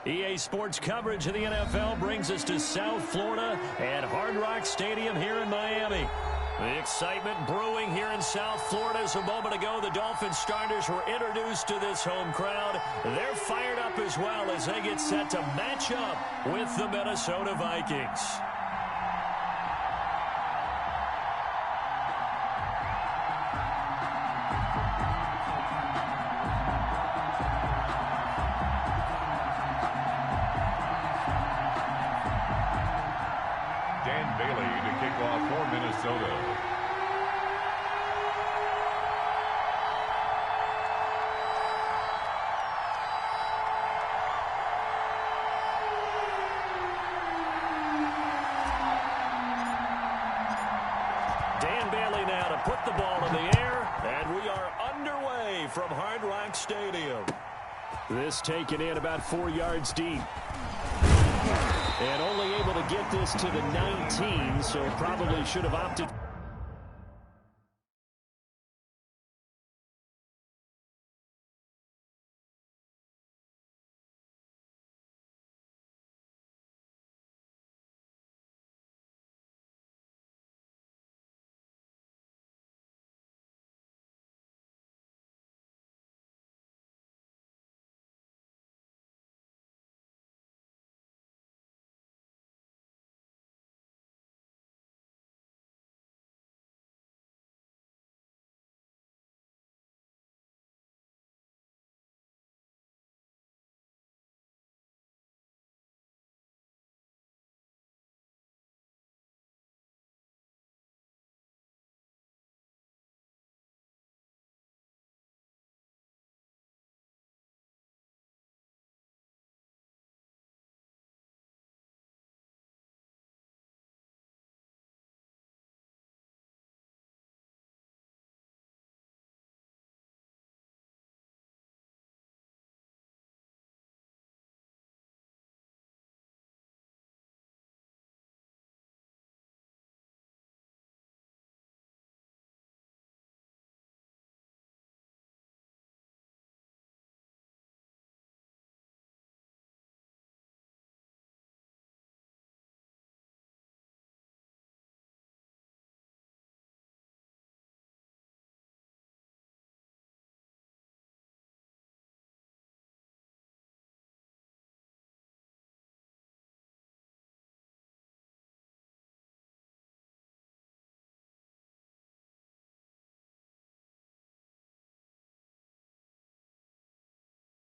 Speaker 2: EA Sports coverage of the NFL brings us to South Florida at Hard Rock Stadium here in Miami. The excitement brewing here in South Florida as a moment ago the Dolphins starters were introduced to this home crowd. They're fired up as well as they get set to match up with the Minnesota Vikings.
Speaker 3: Dan Bailey to kick off for Minnesota.
Speaker 2: Dan Bailey now to put the ball in the air, and we are underway from Hard Rock Stadium.
Speaker 1: This taken in about 4 yards deep. And only able to get this to the 19, so probably should have opted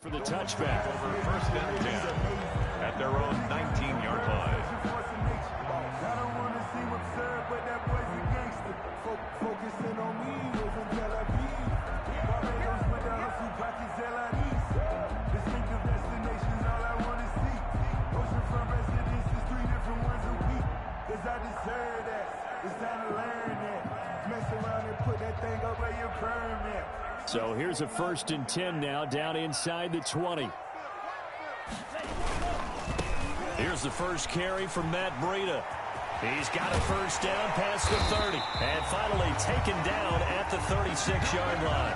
Speaker 2: For the touchback.
Speaker 3: Over first and 10 at their own 19-yard line.
Speaker 7: I don't want to seem absurd, but that boy's a gangster. Focusing on me wasn't Tel Aviv. Barbados with the hustle pockets, LIDs. Distinctive destinations, all I want to see. Oceanfront residences, 3 different ones a week. Cause I deserve that. It's time to learn that. Mess around and put that thing up where your permit.
Speaker 2: So here's a 1st and 10 now, down inside the 20. Here's the first carry from Matt Breida. He's got a first down past the 30. And finally taken down at the 36-yard line.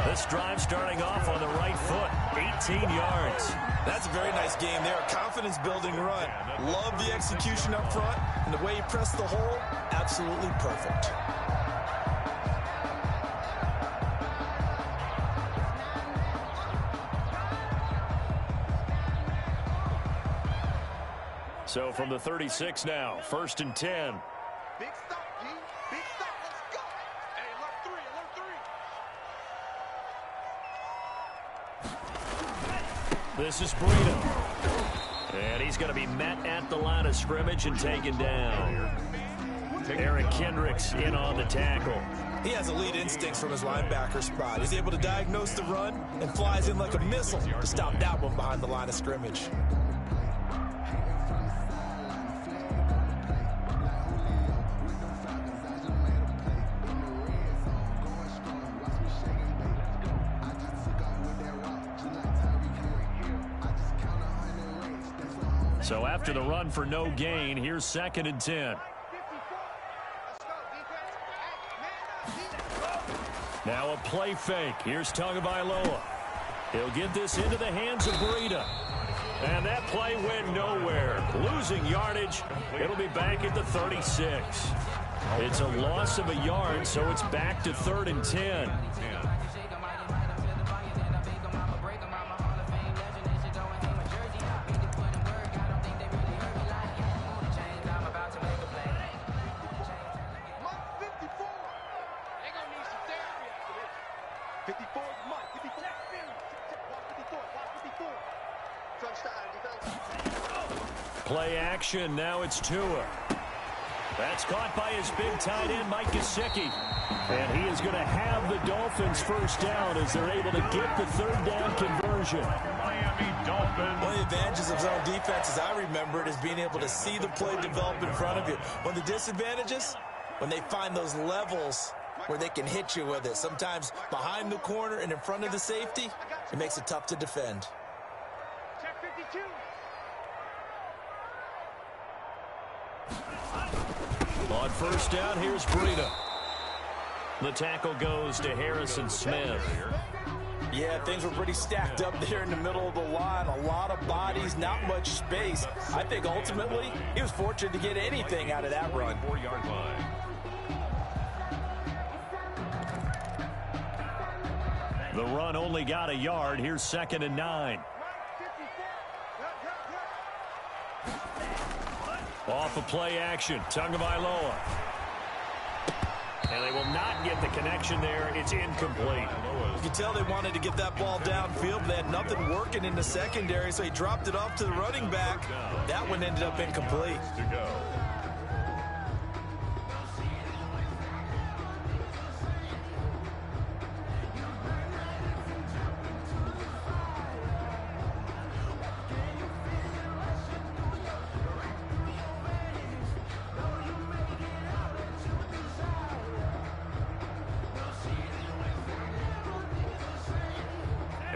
Speaker 2: This drive starting off on the right foot, 18 yards.
Speaker 4: That's a very nice game there. Confidence-building run. Love the execution up front. And the way he pressed the hole, absolutely perfect.
Speaker 2: So from the 36 now, 1st and 10.
Speaker 5: Big stop, G. Big stop. Let's go. Hey, alert 3, alert 3.
Speaker 2: This is Breida. And he's going to be met at the line of scrimmage and taken down. Eric Kendricks in on the tackle.
Speaker 4: He has elite instincts from his linebacker spot. He's able to diagnose the run and flies in like a missile to stop that one behind the line of scrimmage.
Speaker 2: So after the run for no gain, here's 2nd and 10. Now a play fake. Here's Tagovailoa. He'll get this into the hands of Breida. And that play went nowhere. Losing yardage. It'll be back at the 36. It's a loss of a yard, so it's back to 3rd and 10. Play action. Now it's Tua. That's caught by his big tight end, Mike Gesicki. And he is going to have the Dolphins first down as they're able to get the 3rd down conversion.
Speaker 3: Miami Dolphins.
Speaker 4: One of the advantages of zone defense, as I remember it, is being able to see the play develop in front of you. One of the disadvantages, when they find those levels where they can hit you with it. Sometimes behind the corner and in front of the safety, it makes it tough to defend.
Speaker 5: Check 52.
Speaker 2: On first down, here's Breida. The tackle goes to Harrison Smith.
Speaker 4: Yeah, things were pretty stacked up there in the middle of the line. A lot of bodies, not much space. I think ultimately he was fortunate to get anything out of that run.
Speaker 3: 4-yard line.
Speaker 2: The run only got a yard. Here's 2nd and 9. Off of play action, Tagovailoa. And they will not get the connection there. It's incomplete.
Speaker 4: You can tell they wanted to get that ball downfield, but they had nothing working in the secondary, so he dropped it off to the running back. That one ended up incomplete.
Speaker 3: To go.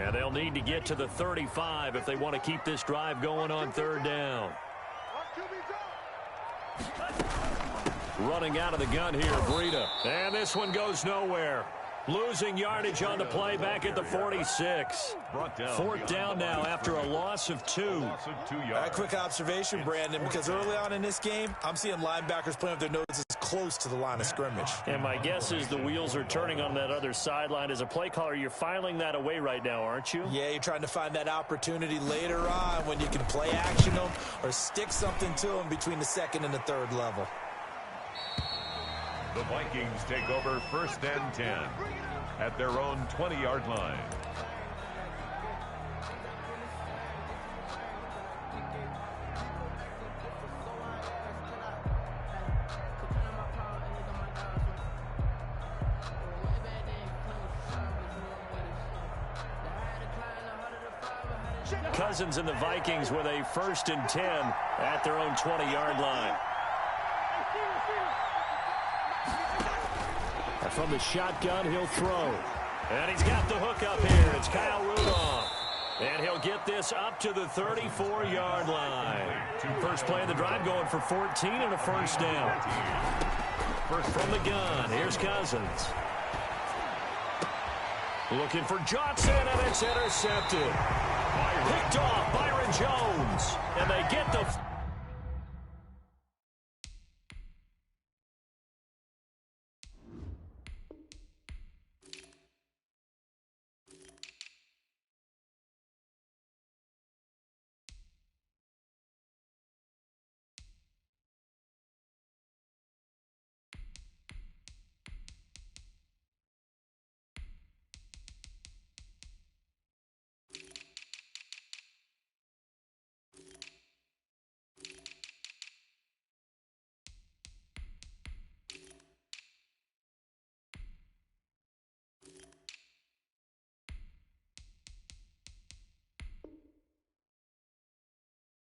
Speaker 2: And they'll need to get to the 35 if they want to keep this drive going on 3rd down. Running out of the gun here, Breida. And this one goes nowhere. Losing yardage on the play back at the 46. 4th down now after a loss of 2.
Speaker 4: A quick observation, Brandon, because early on in this game, I'm seeing linebackers playing with their noses close to the line of scrimmage.
Speaker 2: And my guess is the wheels are turning on that other sideline. As a play caller, you're filing that away right now, aren't you?
Speaker 4: Yeah, you're trying to find that opportunity later on when you can play action them or stick something to them between the 2nd and the 3rd level.
Speaker 3: The Vikings take over 1st and 10 at their own 20-yard line.
Speaker 2: Cousins and the Vikings with a 1st and 10 at their own 20-yard line. And from the shotgun, he'll throw. And he's got the hook up here. It's Kyle Rudolph. And he'll get this up to the 34-yard line. First play of the drive going for 14 and a 1st down. First from the gun. Here's Cousins. Looking for Johnson, and it's intercepted. Picked off Byron Jones. And they get the...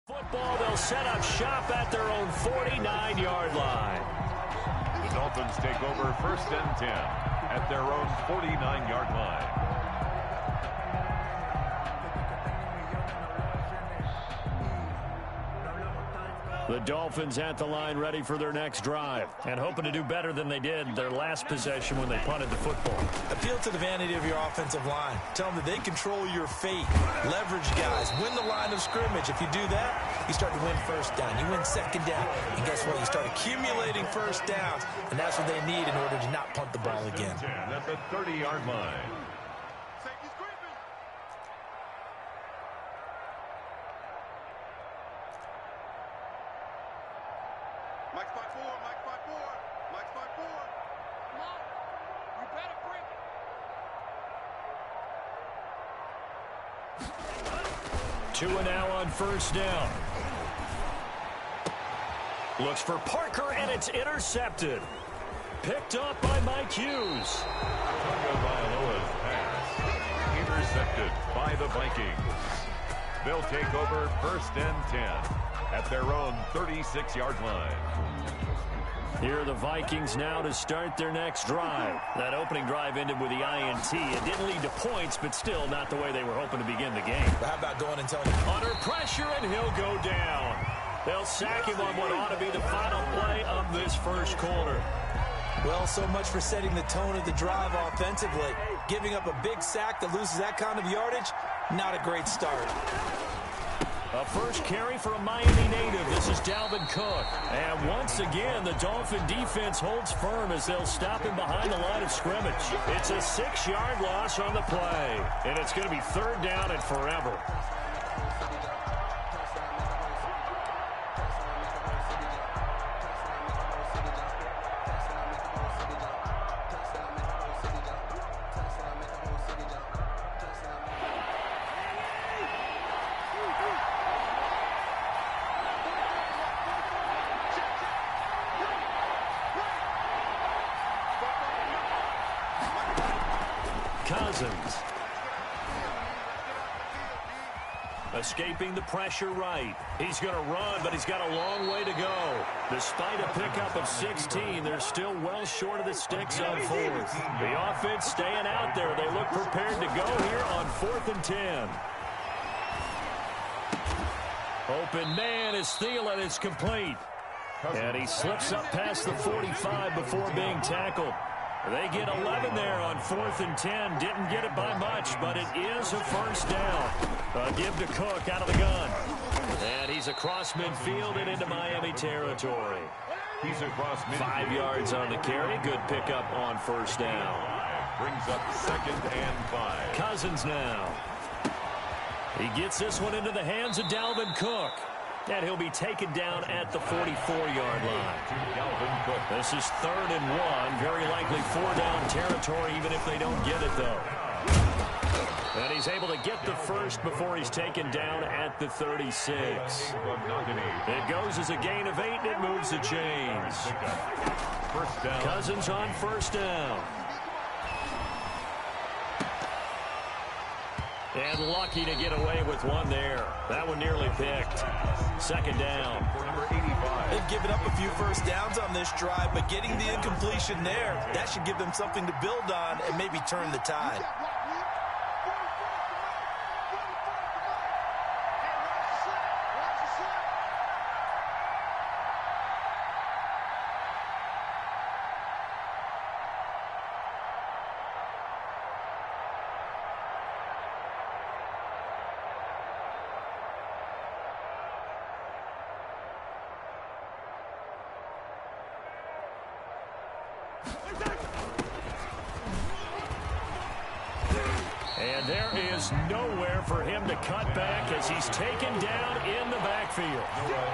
Speaker 2: Football, they'll set up shop at their own 49-yard line.
Speaker 3: The Dolphins take over 1st and 10 at their own 49-yard line.
Speaker 2: The Dolphins at the line ready for their next drive and hoping to do better than they did their last possession when they punted the football.
Speaker 4: Appeal to the vanity of your offensive line. Tell them that they control your fate. Leverage guys. Win the line of scrimmage. If you do that, you start to win 1st down. You win 2nd down. And guess what? You start accumulating 1st downs. And that's what they need in order to not punt the ball again.
Speaker 3: At the 30-yard line.
Speaker 5: Mike's 5-4, Mike's 5-4, Mike's 5-4. Come on, you better bring it.
Speaker 2: 2 now on 1st down. Looks for Parker, and it's intercepted. Picked up by Mike Hughes.
Speaker 3: Tagovailoa's pass intercepted by the Vikings. They'll take over 1st and 10 at their own 36-yard line.
Speaker 2: Here are the Vikings now to start their next drive. That opening drive ended with the INT. It didn't lead to points, but still not the way they were hoping to begin the game.
Speaker 4: But how about going and telling you?
Speaker 2: Under pressure, and he'll go down. They'll sack him on what ought to be the final play of this 1st quarter.
Speaker 4: Well, so much for setting the tone of the drive offensively. Giving up a big sack that loses that kind of yardage, not a great start.
Speaker 2: A 1st carry for a Miami native. This is Dalvin Cook. And once again, the Dolphin defense holds firm as they'll stop him behind the line of scrimmage. It's a 6-yard loss on the play. And it's going to be 3rd down and forever. Cousins. Escaping the pressure right. He's going to run, but he's got a long way to go. Despite a pickup of 16, they're still well short of the sticks on 4th. The offense staying out there. They look prepared to go here on 4th and 10. Open man is Thielen. It's complete. And he slips up past the 45 before being tackled. They get 11 there on 4th and 10. Didn't get it by much, but it is a 1st down. Give to Cook out of the gun. And he's across midfield and into Miami territory.
Speaker 3: He's across midfield.
Speaker 2: 5 yards on the carry. Good pickup on 1st down.
Speaker 3: Brings up 2nd and 5.
Speaker 2: Cousins now. He gets this one into the hands of Dalvin Cook. And he'll be taken down at the 44-yard line. This is 3rd and 1. Very likely 4-down territory, even if they don't get it, though. And he's able to get the 1st before he's taken down at the 36. It goes as a gain of 8, and it moves the chains. Cousins on 1st down. And lucky to get away with one there. That one nearly picked. Second down.
Speaker 3: For number 85.
Speaker 4: They've given up a few first downs on this drive, but getting the incompletion there, that should give them something to build on and maybe turn the tide.
Speaker 2: And there is nowhere for him to cut back as he's taken down in the backfield.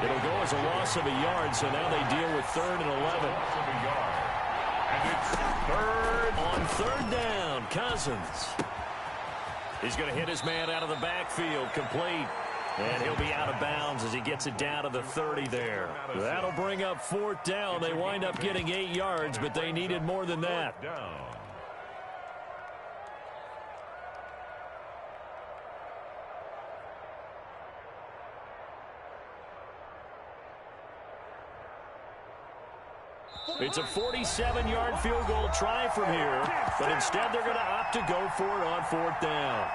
Speaker 2: It'll go as a loss of a yard, so now they deal with 3rd and 11.
Speaker 3: And it's third.
Speaker 2: On 3rd down, Cousins. He's going to hit his man out of the backfield, complete. And he'll be out of bounds as he gets it down to the 30 there. That'll bring up 4th down. They wind up getting 8 yards, but they needed more than that.
Speaker 3: Down.
Speaker 2: It's a 47-yard field goal try from here, but instead they're going to opt to go for it on 4th down.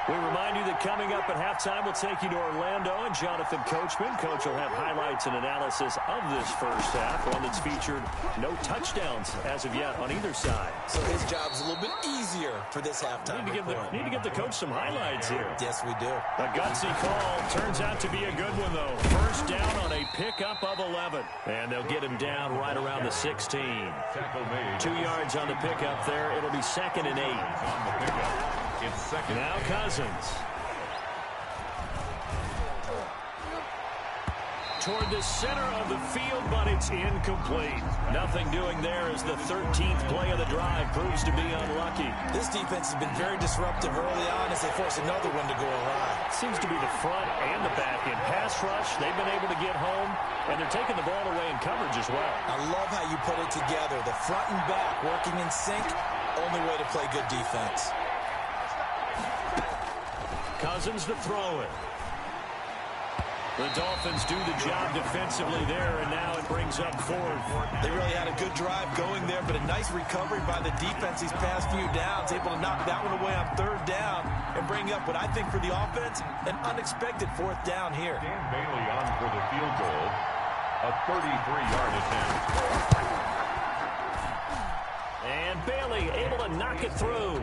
Speaker 2: We remind you that coming up at halftime, we'll take you to Orlando and Jonathan Coachman. Coach will have highlights and analysis of this first half, one that's featured no touchdowns as of yet on either side.
Speaker 4: So his job's a little bit easier for this halftime.
Speaker 2: Need to give the coach some highlights here.
Speaker 4: Yes, we do.
Speaker 2: A gutsy call. Turns out to be a good one, though. First down on a pickup of 11. And they'll get him down right around the 16. 2 yards on the pickup there. It'll be 2nd and 8.
Speaker 3: On the pickup. It's second.
Speaker 2: Now Cousins. Toward the center of the field, but it's incomplete. Nothing doing there as the 13th play of the drive proves to be unlucky.
Speaker 4: This defense has been very disruptive early on as they force another one to go awry.
Speaker 2: Seems to be the front and the back end. Pass rush, they've been able to get home, and they're taking the ball away in coverage as well.
Speaker 4: I love how you put it together. The front and back working in sync, only way to play good defense.
Speaker 2: Cousins to throw it. The Dolphins do the job defensively there, and now it brings up 4th.
Speaker 4: They really had a good drive going there, but a nice recovery by the defense these past few downs, able to knock that one away on 3rd down and bring up what I think for the offense, an unexpected 4th down here.
Speaker 3: Dan Bailey on for the field goal, a 33-yard attempt. And
Speaker 2: Bailey able to knock it through.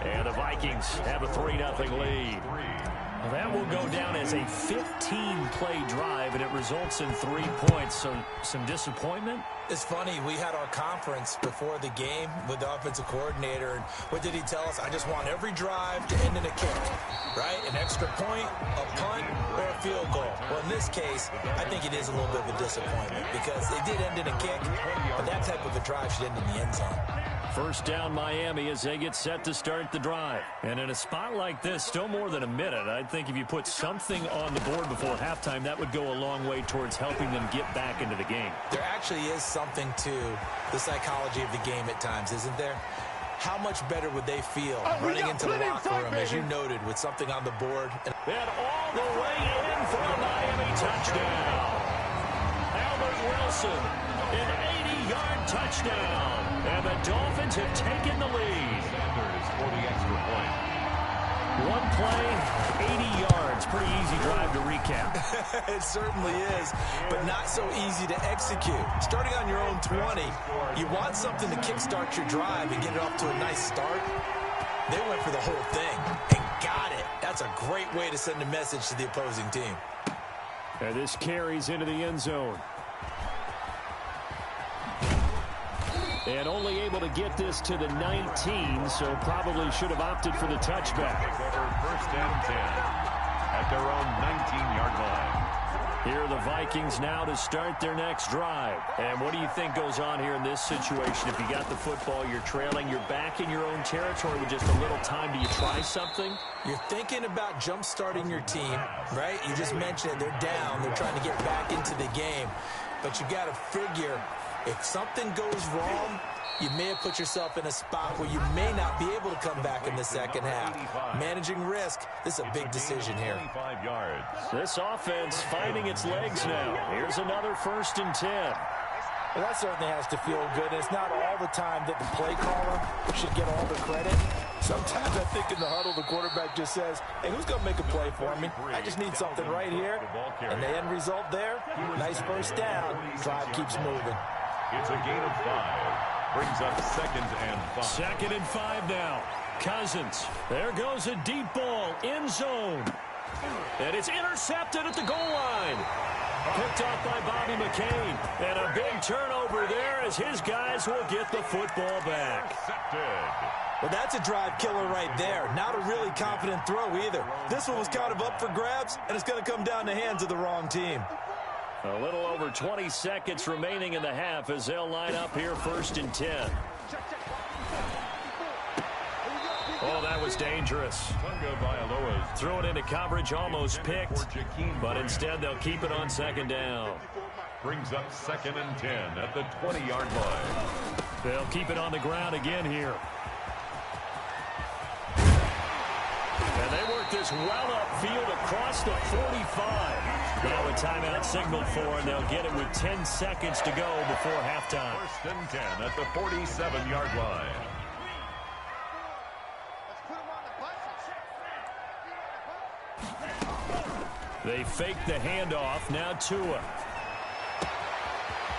Speaker 2: And the Vikings have a 3-0 lead. Well, that will go down as a 15-play drive, and it results in 3 points. So some disappointment?
Speaker 4: It's funny. We had our conference before the game with the offensive coordinator. And what did he tell us? I just want every drive to end in a kick, right? An extra point, a punt, or a field goal. Well, in this case, I think it is a little bit of a disappointment because it did end in a kick, but that type of a drive should end in the end zone.
Speaker 2: First down Miami as they get set to start the drive. And in a spot like this, still more than a minute, I think if you put something on the board before halftime, that would go a long way towards helping them get back into the game.
Speaker 4: There actually is something to the psychology of the game at times, isn't there? How much better would they feel running into the locker room, as you noted, with something on the board?
Speaker 2: And all the way in for a Miami touchdown. Albert Wilson, an 80-yard touchdown. And the Dolphins have taken the lead.
Speaker 3: Sanders for the extra point.
Speaker 2: One play, 80 yards. Pretty easy drive to recap.
Speaker 4: It certainly is, but not so easy to execute. Starting on your own 20, you want something to kickstart your drive and get it off to a nice start. They went for the whole thing and got it. That's a great way to send a message to the opposing team.
Speaker 2: And this carries into the end zone. And only able to get this to the 19, so probably should have opted for the touchback.
Speaker 3: First and 10 at their own 19-yard line.
Speaker 2: Here are the Vikings now to start their next drive. And what do you think goes on here in this situation? If you got the football, you're trailing, you're back in your own territory with just a little time. Do you try something?
Speaker 4: You're thinking about jump-starting your team, right? You just mentioned it. They're down. They're trying to get back into the game. But you got to figure If something goes wrong, you may have put yourself in a spot where you may not be able to come back in the second half. Managing risk, this is a big decision here.
Speaker 2: This offense finding its legs now. Here's another 1st and 10.
Speaker 9: Well, that certainly has to feel good. It's not all the time that the play caller should get all the credit. Sometimes I think in the huddle, the quarterback just says, hey, who's going to make a play for me? I just need something right here. And the end result there, nice first down. Drive keeps moving.
Speaker 3: It's a gain of 5. Brings up 2nd and 5.
Speaker 2: 2nd and 5 now. Cousins. There goes a deep ball. End zone. And it's intercepted at the goal line. Picked off by Bobby McCain. And a big turnover there as his guys will get the football back.
Speaker 4: Well, that's a drive killer right there. Not a really confident throw either. This one was kind of up for grabs, and it's going to come down the hands of the wrong team.
Speaker 2: A little over 20 seconds remaining in the half as they'll line up here 1st and 10. Oh, that was dangerous. Threw it into coverage, almost picked, but instead they'll keep it on 2nd down.
Speaker 3: Brings up 2nd and 10 at the 20-yard line.
Speaker 2: They'll keep it on the ground again here. And they work this well upfield across the 45. Now a timeout signaled for, and they'll get it with 10 seconds to go before halftime.
Speaker 3: 1st and 10 at the 47-yard line.
Speaker 2: They fake the handoff. Now Tua.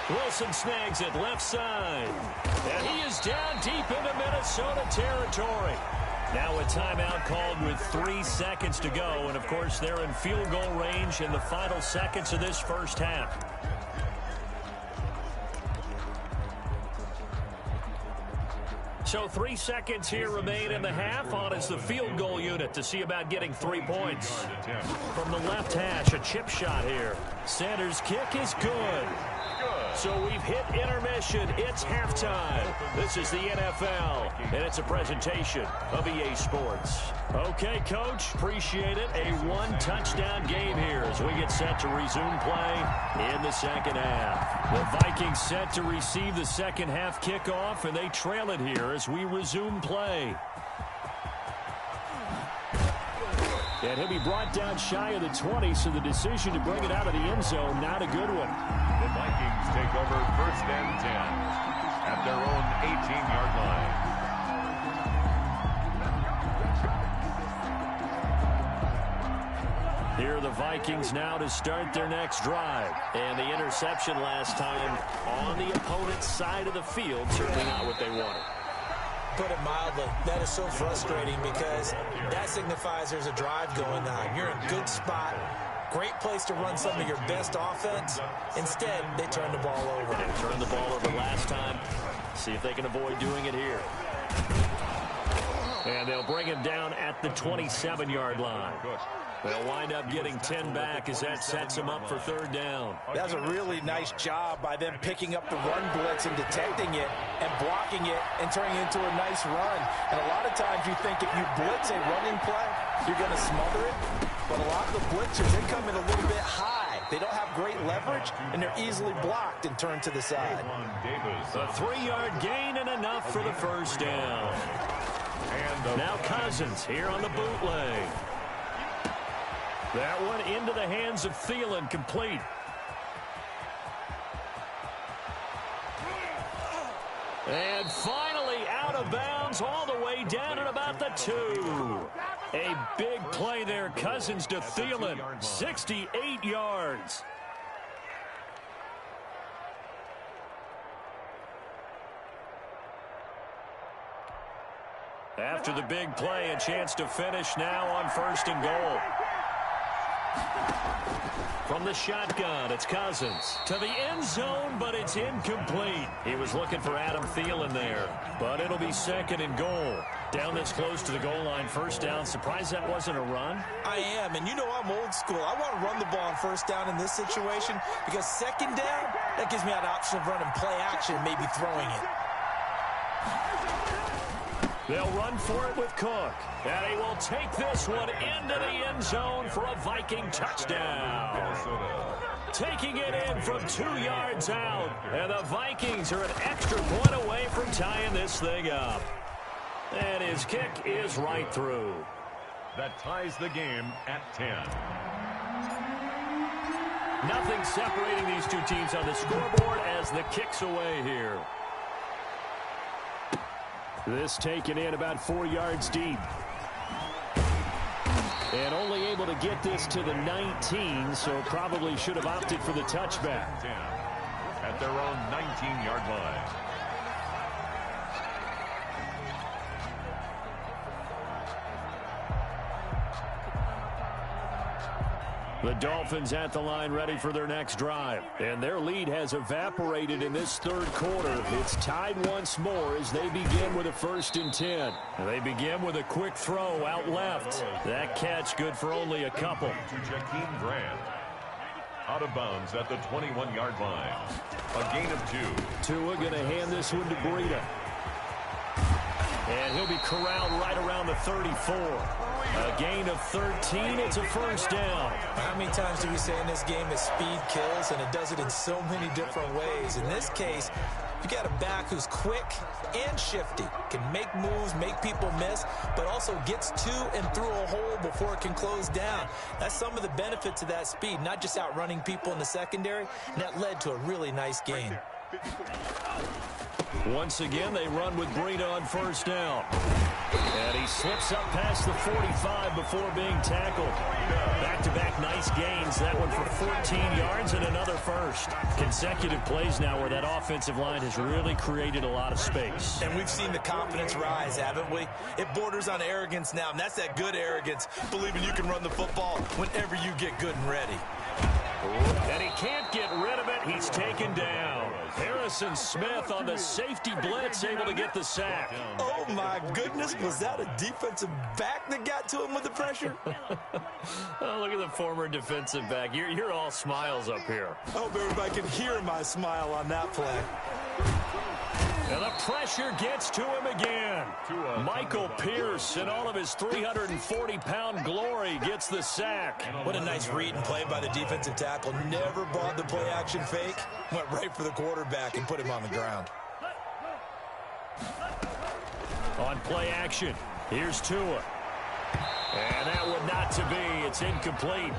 Speaker 2: Wilson snags it left side. And he is down deep into Minnesota territory. Now a timeout called with 3 seconds to go. And, of course, they're in field goal range in the final seconds of this first half. So 3 seconds here remain in the half. On is the field goal unit to see about getting 3 points. From the left hash, a chip shot here. Sanders' kick is good. So we've hit intermission. It's halftime. This is the NFL, and it's a presentation of EA Sports. Okay, Coach, appreciate it. A 1-touchdown game here as we get set to resume play in the second half. The Vikings set to receive the second half kickoff, and they trail it here as we resume play. And he'll be brought down shy of the 20, so the decision to bring it out of the end zone, not a good one.
Speaker 3: The Vikings take over 1st and 10 at their own 18-yard line.
Speaker 2: Here are the Vikings now to start their next drive. And the interception last time on the opponent's side of the field, certainly not what they wanted.
Speaker 4: Put it mildly, that is so frustrating because that signifies there's a drive going on. You're in a good spot, great place to run some of your best offense. Instead, they turn the ball over.
Speaker 2: They turned the ball over last time. See if they can avoid doing it here. And they'll bring him down at the 27-yard line. They'll wind up getting 10 back as that sets them up for 3rd down.
Speaker 9: That's a really nice job by them picking up the run blitz and detecting it and blocking it and turning it into a nice run. And a lot of times you think if you blitz a running play, you're going to smother it. But a lot of the blitzers, they come in a little bit high. They don't have great leverage, and they're easily blocked and turned to the side.
Speaker 2: A 3-yard gain and enough for the first down. Now Cousins here on the bootleg. That one into the hands of Thielen, complete. And finally out of bounds all the way down at about the 2. A big play there, Cousins to Thielen, 68 yards. After the big play, a chance to finish now on 1st and goal. From the shotgun, it's Cousins to the end zone, but it's incomplete. He was looking for Adam Thielen there, but it'll be 2nd and goal. Down this close to the goal line, 1st down. Surprised that wasn't a run?
Speaker 4: I am, and you know I'm old school. I want to run the ball on 1st down in this situation because 2nd down, that gives me an option of running play action and maybe throwing it.
Speaker 2: They'll run for it with Cook. And he will take this one into the end zone for a Viking touchdown. Taking it in from 2 yards out. And the Vikings are an extra point away from tying this thing up. And his kick is right through.
Speaker 3: That ties the game at 10.
Speaker 2: Nothing separating these two teams on the scoreboard as the kick's away here.
Speaker 1: This taken in about 4 yards deep. And only able to get this to the 19, so probably should have opted for the touchback.
Speaker 3: 10 at their own 19-yard line.
Speaker 1: The Dolphins at the line ready for their next drive. And their lead has evaporated in this third quarter. It's tied once more as they begin with a 1st and 10.
Speaker 2: They begin with a quick throw out left. That catch good for only a couple.
Speaker 3: To Jakeem Grant. Out of bounds at the 21-yard line. A gain of 2.
Speaker 1: Tua going to hand this one to Breida.
Speaker 2: And he'll be corralled right around the 34. A gain of 13. It's a 1st down.
Speaker 4: How many times do we say in this game that speed kills, and it does it in so many different ways? In this case, you got a back who's quick and shifty, can make moves, make people miss, but also gets to and through a hole before it can close down. That's some of the benefits of that speed, not just outrunning people in the secondary, and that led to a really nice game.
Speaker 2: Once again, they run with Breida on 1st down. And he slips up past the 45 before being tackled. Back-to-back nice gains. That one for 14 yards and another 1st. Consecutive plays now where that offensive line has really created a lot of space.
Speaker 4: And we've seen the confidence rise, haven't we? It borders on arrogance now, and that's that good arrogance, believing you can run the football whenever you get good and ready.
Speaker 2: And he can't get rid of it. He's taken down. Harrison Smith on the safety blitz, able to get the sack.
Speaker 4: Oh, my goodness. Was that a defensive back that got to him with the pressure?
Speaker 2: Oh, look at the former defensive back. You're all smiles up here.
Speaker 4: I hope everybody can hear my smile on that play.
Speaker 2: And the pressure gets to him again. Michael Pierce, in all of his 340-pound glory, gets the sack.
Speaker 4: What a nice read and play by the defensive tackle. Never brought the play-action fake. Went right for the quarterback and put him on the ground.
Speaker 2: On play action, here's Tua. And that one not to be. It's incomplete.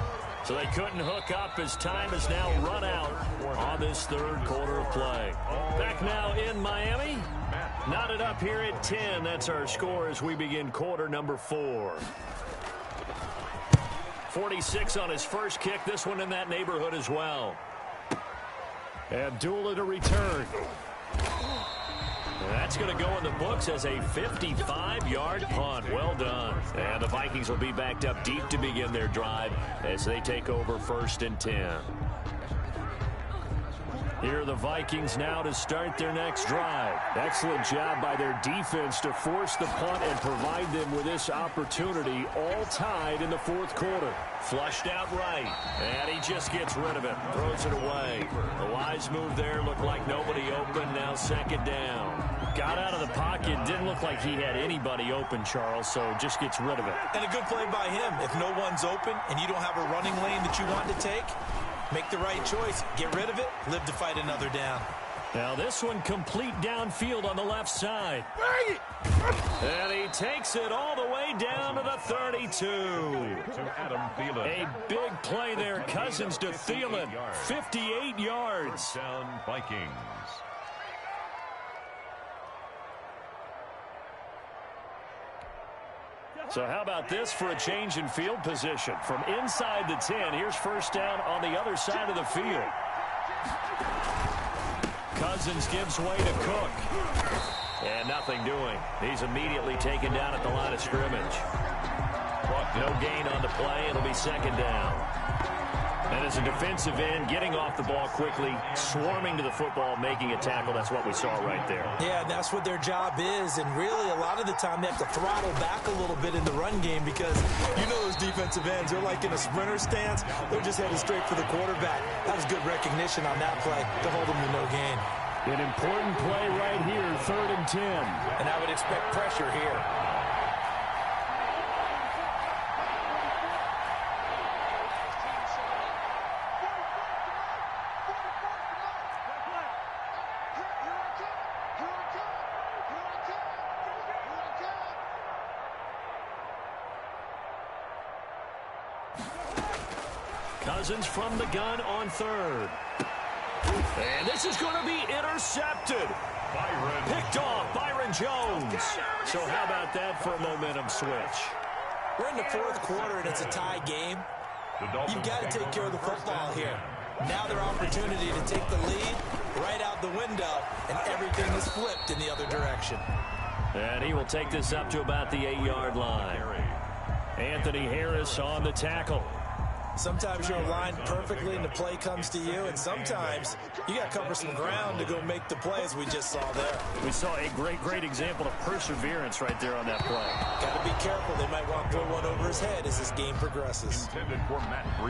Speaker 2: So they couldn't hook up as time has now run out on this third quarter of play. Back now in Miami. Knotted up here at 10. That's our score as we begin quarter number 4. 46 on his first kick. This one in that neighborhood as well.
Speaker 1: Abdullah to return.
Speaker 2: That's going to go in the books as a 55-yard punt. Well done. And the Vikings will be backed up deep to begin their drive as they take over 1st and 10. Here are the Vikings now to start their next drive.
Speaker 1: Excellent job by their defense to force the punt and provide them with this opportunity, all tied in the 4th quarter.
Speaker 2: Flushed out right, and he just gets rid of it, throws it away. The wise move there, looked like nobody open, now 2nd down. Got out of the pocket, didn't look like he had anybody open, Charles, so just gets rid of it.
Speaker 4: And a good play by him. If no one's open and you don't have a running lane that you want to take, make the right choice, get rid of it, live to fight another down.
Speaker 2: Now this one complete downfield on the left side. And he takes it all the way down to the 32.
Speaker 3: To Adam Thielen.
Speaker 2: A big play there, Cousins to Thielen, 58 yards.
Speaker 3: Down Vikings.
Speaker 2: So how about this for a change in field position? From inside the 10, here's 1st down on the other side of the field. Cousins gives way to Cook. And nothing doing. He's immediately taken down at the line of scrimmage. No gain on the play. It'll be 2nd down. And as a defensive end, getting off the ball quickly, swarming to the football, making a tackle. That's what we saw right there.
Speaker 4: Yeah, that's what their job is. And really, a lot of the time, they have to throttle back a little bit in the run game because you know those defensive ends, they're like in a sprinter stance. They're just headed straight for the quarterback. That was good recognition on that play to hold them to no gain.
Speaker 1: An important play right here, 3rd and 10.
Speaker 9: And I would expect pressure here.
Speaker 1: Cousins from the gun on 3rd. And this is going to be intercepted. Picked off Byron Jones. So how about that for a momentum switch?
Speaker 4: We're in the 4th quarter, and it's a tie game. You've got to take care of the football here. Now their opportunity to take the lead right out the window, and everything is flipped in the other direction.
Speaker 1: And he will take this up to about the 8-yard line. Anthony Harris on the tackle.
Speaker 4: Sometimes you're aligned perfectly and the play comes to you, and sometimes you got to cover some ground to go make the play, as we just saw there.
Speaker 1: We saw a great example of perseverance right there on that play.
Speaker 4: Got to be careful. They might want to throw one over his head as this game progresses.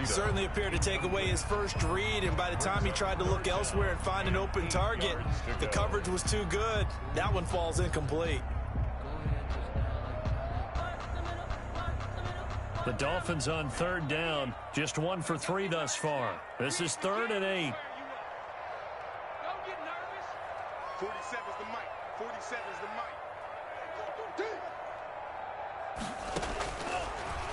Speaker 4: Certainly appeared to take away his first read, and by the time he tried to look elsewhere and find an open target, the coverage was too good. That one falls incomplete.
Speaker 1: The Dolphins on 3rd down, just 1 for 3 thus far. This is 3rd and 8.
Speaker 5: Don't get nervous. 47's the mic. 47's the mic.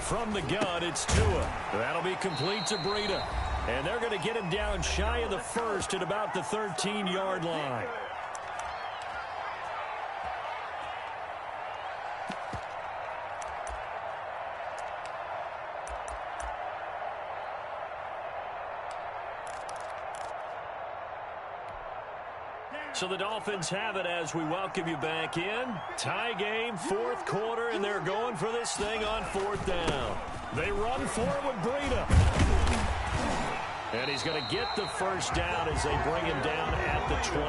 Speaker 1: From the gun, it's Tua. That'll be complete to Breida. And they're going to get him down shy of the 1st at about the 13-yard line. So the Dolphins have it as we welcome you back in. Tie game, 4th quarter, and they're going for this thing on 4th down. They run for it with Breida. And he's going to get the first down as they bring him down at the 23.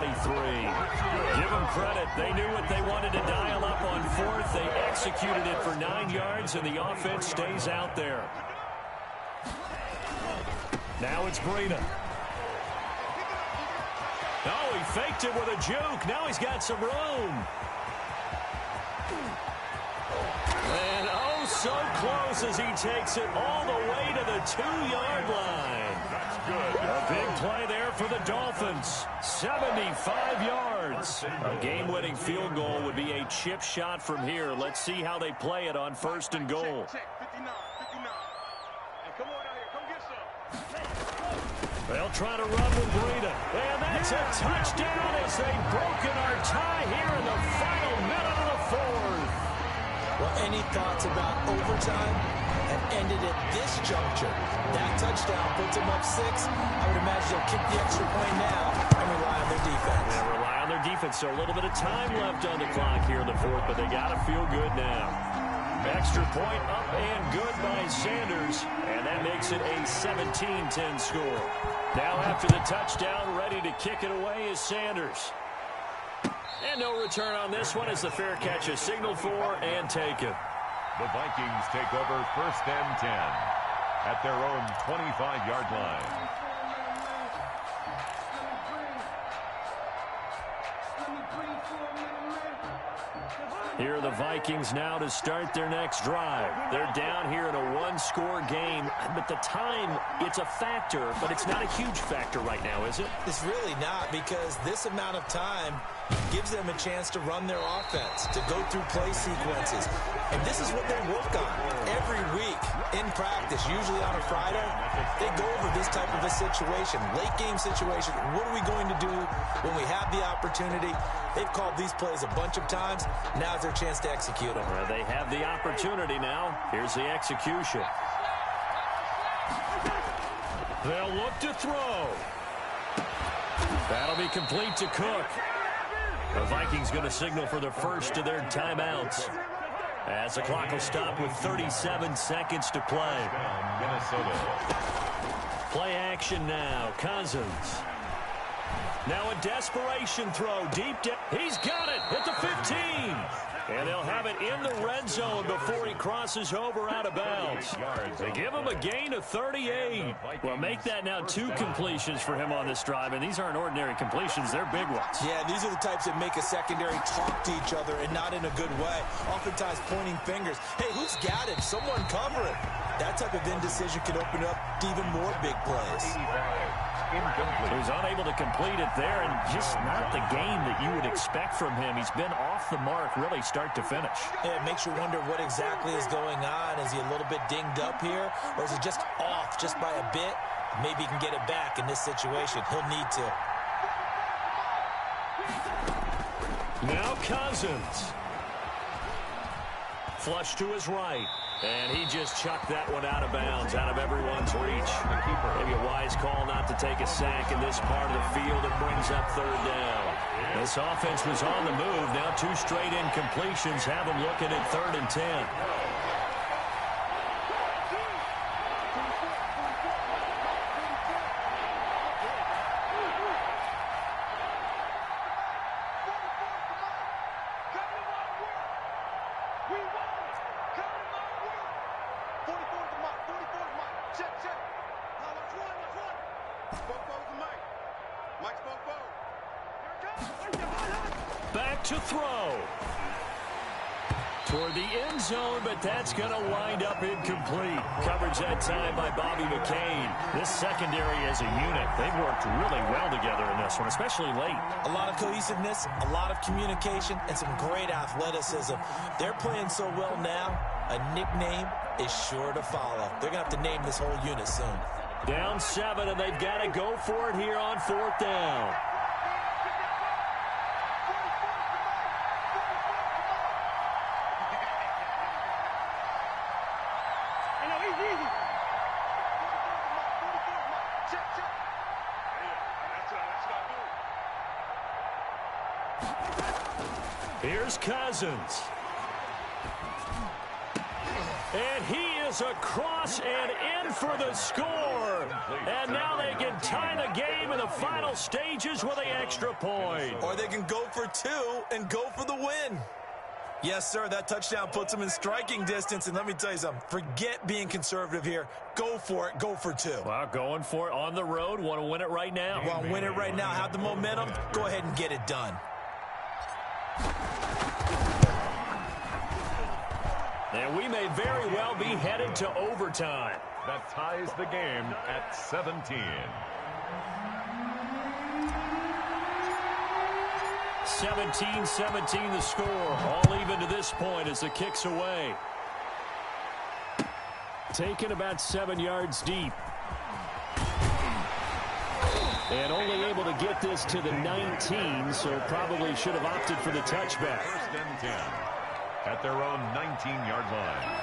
Speaker 1: Give them credit. They knew what they wanted to dial up on 4th. They executed it for 9 yards, and the offense stays out there. Now it's Breida. Oh, he faked it with a juke. Now he's got some room. And oh, so close as he takes it all the way to the 2-yard line.
Speaker 3: That's good.
Speaker 1: A big play there for the Dolphins. 75 yards. A game-winning field goal would be a chip shot from here. Let's see how they play it on 1st and goal.
Speaker 5: Check, 59, 59. Hey, come on out here. Come get some.
Speaker 1: They'll try to run with Breida. And that's a touchdown as they've broken our tie here in the final minute of the 4th.
Speaker 4: Well, any thoughts about overtime have ended at this juncture. That touchdown puts them up 6. I would imagine they'll kick the extra point now and rely on their defense.
Speaker 1: They'll rely on their defense, so a little bit of time left on the clock here in the 4th, but they got to feel good now. Extra point up and good by Sanders, and that makes it a 17-10 score. Now after the touchdown, ready to kick it away is Sanders. And no return on this one as the fair catch is signaled for and taken.
Speaker 3: The Vikings take over 1st and 10 at their own 25-yard line.
Speaker 1: Here are the Vikings now to start their next drive. They're down here in a 1-score game, but the time, it's a factor, but it's not a huge factor right now, is it?
Speaker 4: It's really not, because this amount of time gives them a chance to run their offense, to go through play sequences. And this is what they work on every week in practice, usually on a Friday. They go over this type of a situation, late game situation. What are we going to do when we have the opportunity? They've called these plays a bunch of times. Now's their chance to execute them.
Speaker 1: Well, they have the opportunity now. Here's the execution. They'll look to throw. That'll be complete to Cook. The Vikings going to signal for the first of their timeouts, as the clock will stop with 37 seconds to play.
Speaker 3: Minnesota.
Speaker 1: Play action now. Cousins.
Speaker 2: Now a desperation throw deep down. He's got it at the 15. And they'll have it in the red zone before he crosses over out of bounds. They give him a gain of 38.
Speaker 1: Well, make that now 2 completions for him on this drive, and these aren't ordinary completions. They're big ones.
Speaker 4: Yeah, these are the types that make a secondary talk to each other and not in a good way. Oftentimes pointing fingers. Hey, who's got it? Someone cover it. That type of indecision can open up to even more big plays.
Speaker 2: He was unable to complete it there, and just not the game that you would expect from him. He's been off the mark really start to finish.
Speaker 4: Yeah, it makes you wonder what exactly is going on. Is he a little bit dinged up here, or is he just off just by a bit? Maybe he can get it back in this situation. He'll need to.
Speaker 2: Now Cousins. Flush to his right. And he just chucked that one out of bounds, out of everyone's reach. Maybe a wise call not to take a sack in this part of the field. It brings up 3rd down. This offense was on the move. Now 2 straight incompletions have them looking at 3rd and 10. Back to throw. Toward the end zone, but that's going to wind up incomplete. Coverage that time by Bobby McCain. This secondary as a unit, they've worked really well together in this one, especially late.
Speaker 4: A lot of cohesiveness, a lot of communication, and some great athleticism. They're playing so well now, a nickname is sure to follow. They're going to have to name this whole unit soon.
Speaker 2: Down 7, and they've got to go for it here on 4th down. Here's Cousins. And he is across and in for the score. And now they can tie the game in the final stages with an extra point.
Speaker 4: Or they can go for 2 and go for the win. Yes, sir, that touchdown puts them in striking distance. And let me tell you something, forget being conservative here. Go for it, go for 2.
Speaker 2: Well, going for it on the road. Want to win it right now?
Speaker 4: Want to win it right now, have the momentum, go ahead and get it done.
Speaker 2: And we may very well be headed to overtime.
Speaker 3: That ties the game at 17.
Speaker 2: 17-17 the score. All even to this point as the kick's away. Taken about 7 yards deep. And only able to get this to the 19, so probably should have opted for the touchback.
Speaker 3: 1st and 10 at their own 19-yard line.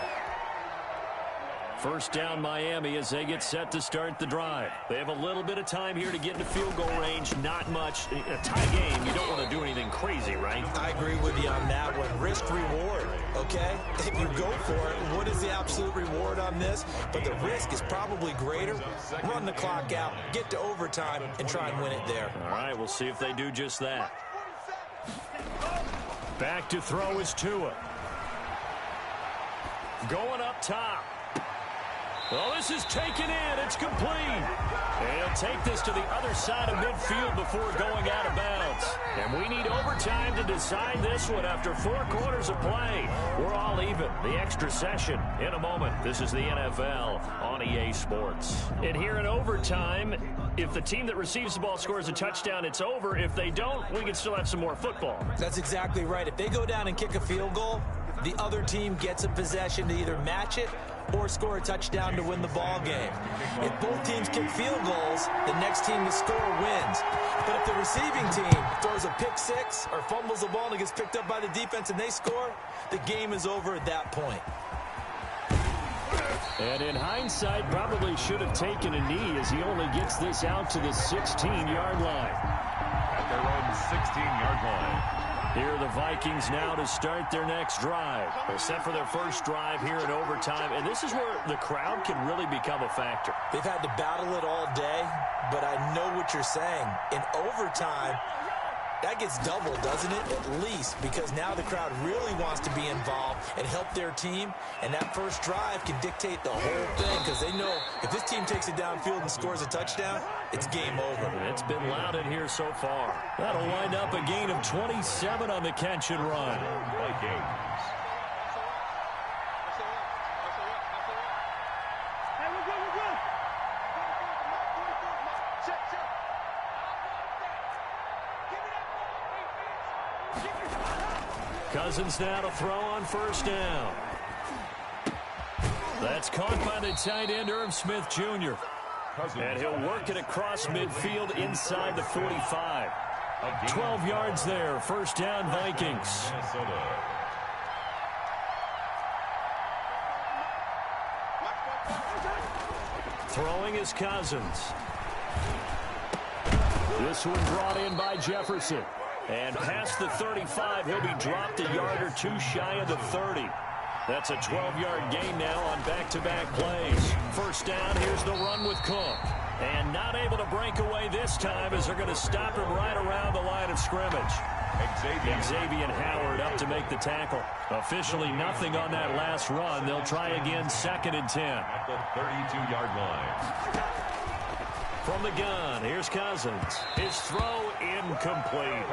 Speaker 2: 1st down Miami as they get set to start the drive. They have a little bit of time here to get into field goal range. Not much. A tie game, you don't want to do anything crazy, right?
Speaker 4: I agree with you on that one. Risk reward, okay? If you go for it, what is the absolute reward on this? But the risk is probably greater. Run the clock out, get to overtime, and try and win it there.
Speaker 2: All right, we'll see if they do just that. Back to throw is Tua. Going up top. Well, this is taken in. It's complete. And he'll take this to the other side of midfield before going out of bounds. And we need overtime to decide this one after 4 quarters of play. We're all even. The extra session in a moment. This is the NFL on EA Sports. And here in overtime, if the team that receives the ball scores a touchdown, it's over. If they don't, we can still have some more football.
Speaker 4: That's exactly right. If they go down and kick a field goal, the other team gets a possession to either match it or score a touchdown to win the ball game. If both teams kick field goals, the next team to score wins. But if the receiving team throws a pick 6 or fumbles the ball and it gets picked up by the defense and they score, the game is over at that point.
Speaker 2: And in hindsight, probably should have taken a knee as he only gets this out to the 16-yard line.
Speaker 3: At their own 16-yard line.
Speaker 2: Here are the Vikings now to start their next drive. They're set for their first drive here in overtime, and this is where the crowd can really become a factor.
Speaker 4: They've had to battle it all day, but I know what you're saying. In overtime, that gets doubled, doesn't it? At least, because now the crowd really wants to be involved and help their team, and that first drive can dictate the whole thing because they know if this team takes it downfield and scores a touchdown, it's game over.
Speaker 2: It's been loud in here so far. That'll wind up a gain of 27 on the catch and run.
Speaker 3: Vikings.
Speaker 2: Cousins now to throw on first down. That's caught by the tight end, Irv Smith Jr. And he'll work it across midfield inside the 45. 12 yards there. First down, Vikings. Throwing is Cousins. This one brought in by Jefferson. And past the 35, he'll be dropped a yard or two shy of the 30. That's a 12-yard gain now on back-to-back plays. First down, here's the run with Cook. And not able to break away this time as they're going to stop him right around the line of scrimmage. Xavier Howard up to make the tackle. Officially nothing on that last run. They'll try again, 2nd and 10.
Speaker 3: At the 32-yard line.
Speaker 2: From the gun, here's Cousins. His throw incomplete.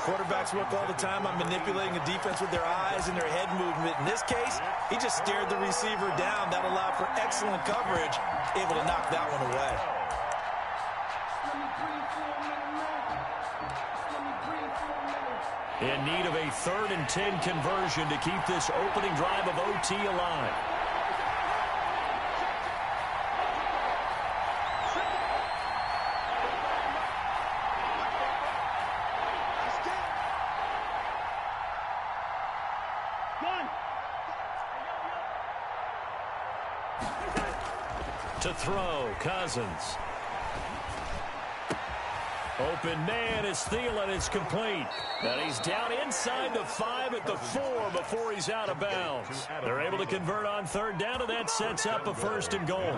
Speaker 4: Quarterbacks work all the time on manipulating the defense with their eyes and their head movement. In this case, he just stared the receiver down. That allowed for excellent coverage, able to knock that one away.
Speaker 2: In need of a 3rd and 10 conversion to keep this opening drive of OT alive. To throw, Cousins. Open man is Thielen. It's complete. And he's down inside the 5 at the 4 before he's out of bounds. They're able to convert on 3rd down, and that sets up a 1st and goal.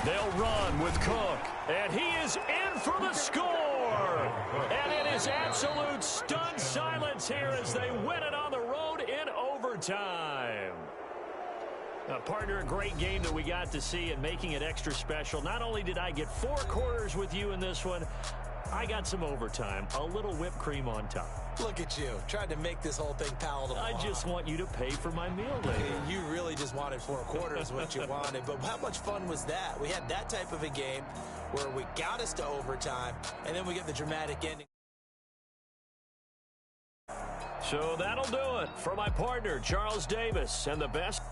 Speaker 2: They'll run with Cook. And he is in for the score. And it is absolute stunned silence here as they win it on the road in overtime. Partner, a great game that we got to see and making it extra special. Not only did I get 4 quarters with you in this one, I got some overtime, a little whipped cream on top.
Speaker 4: Look at you, trying to make this whole thing palatable.
Speaker 2: I just want you to pay for my meal later.
Speaker 4: You really just wanted 4 quarters, what you wanted. But how much fun was that? We had that type of a game where we got us to overtime, and then we get the dramatic ending.
Speaker 2: So that'll do it for my partner, Charles Davis, and the best.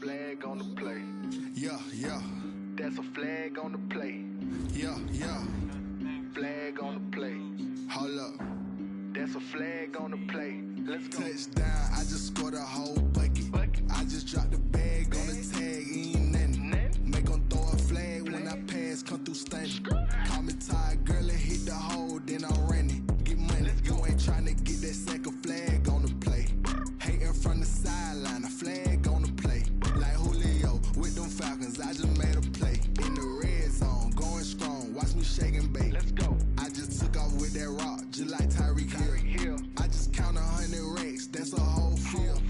Speaker 7: Flag on the play. Yeah, yeah. That's a flag on the play. Yeah, yeah. Flag on the play. Hold up. That's a flag on the play. Let's go. Touchdown, I just scored a whole bucket. I just dropped the bag on the tag, ain't nothing. Make them throw a flag when I pass, come through stunning. Call me tired, girl, and hit the hole, then I'm running. Get money, you ain't trying to get that second flag on the play. Hating from the sideline, a flag on the play. Like Julio with them Falcons, I just made a play. In the red zone, going strong, watch me shake and bake. Let's go. I just took off with that rock, just like Tyreek Hill. I just count 100 racks, that's a whole field.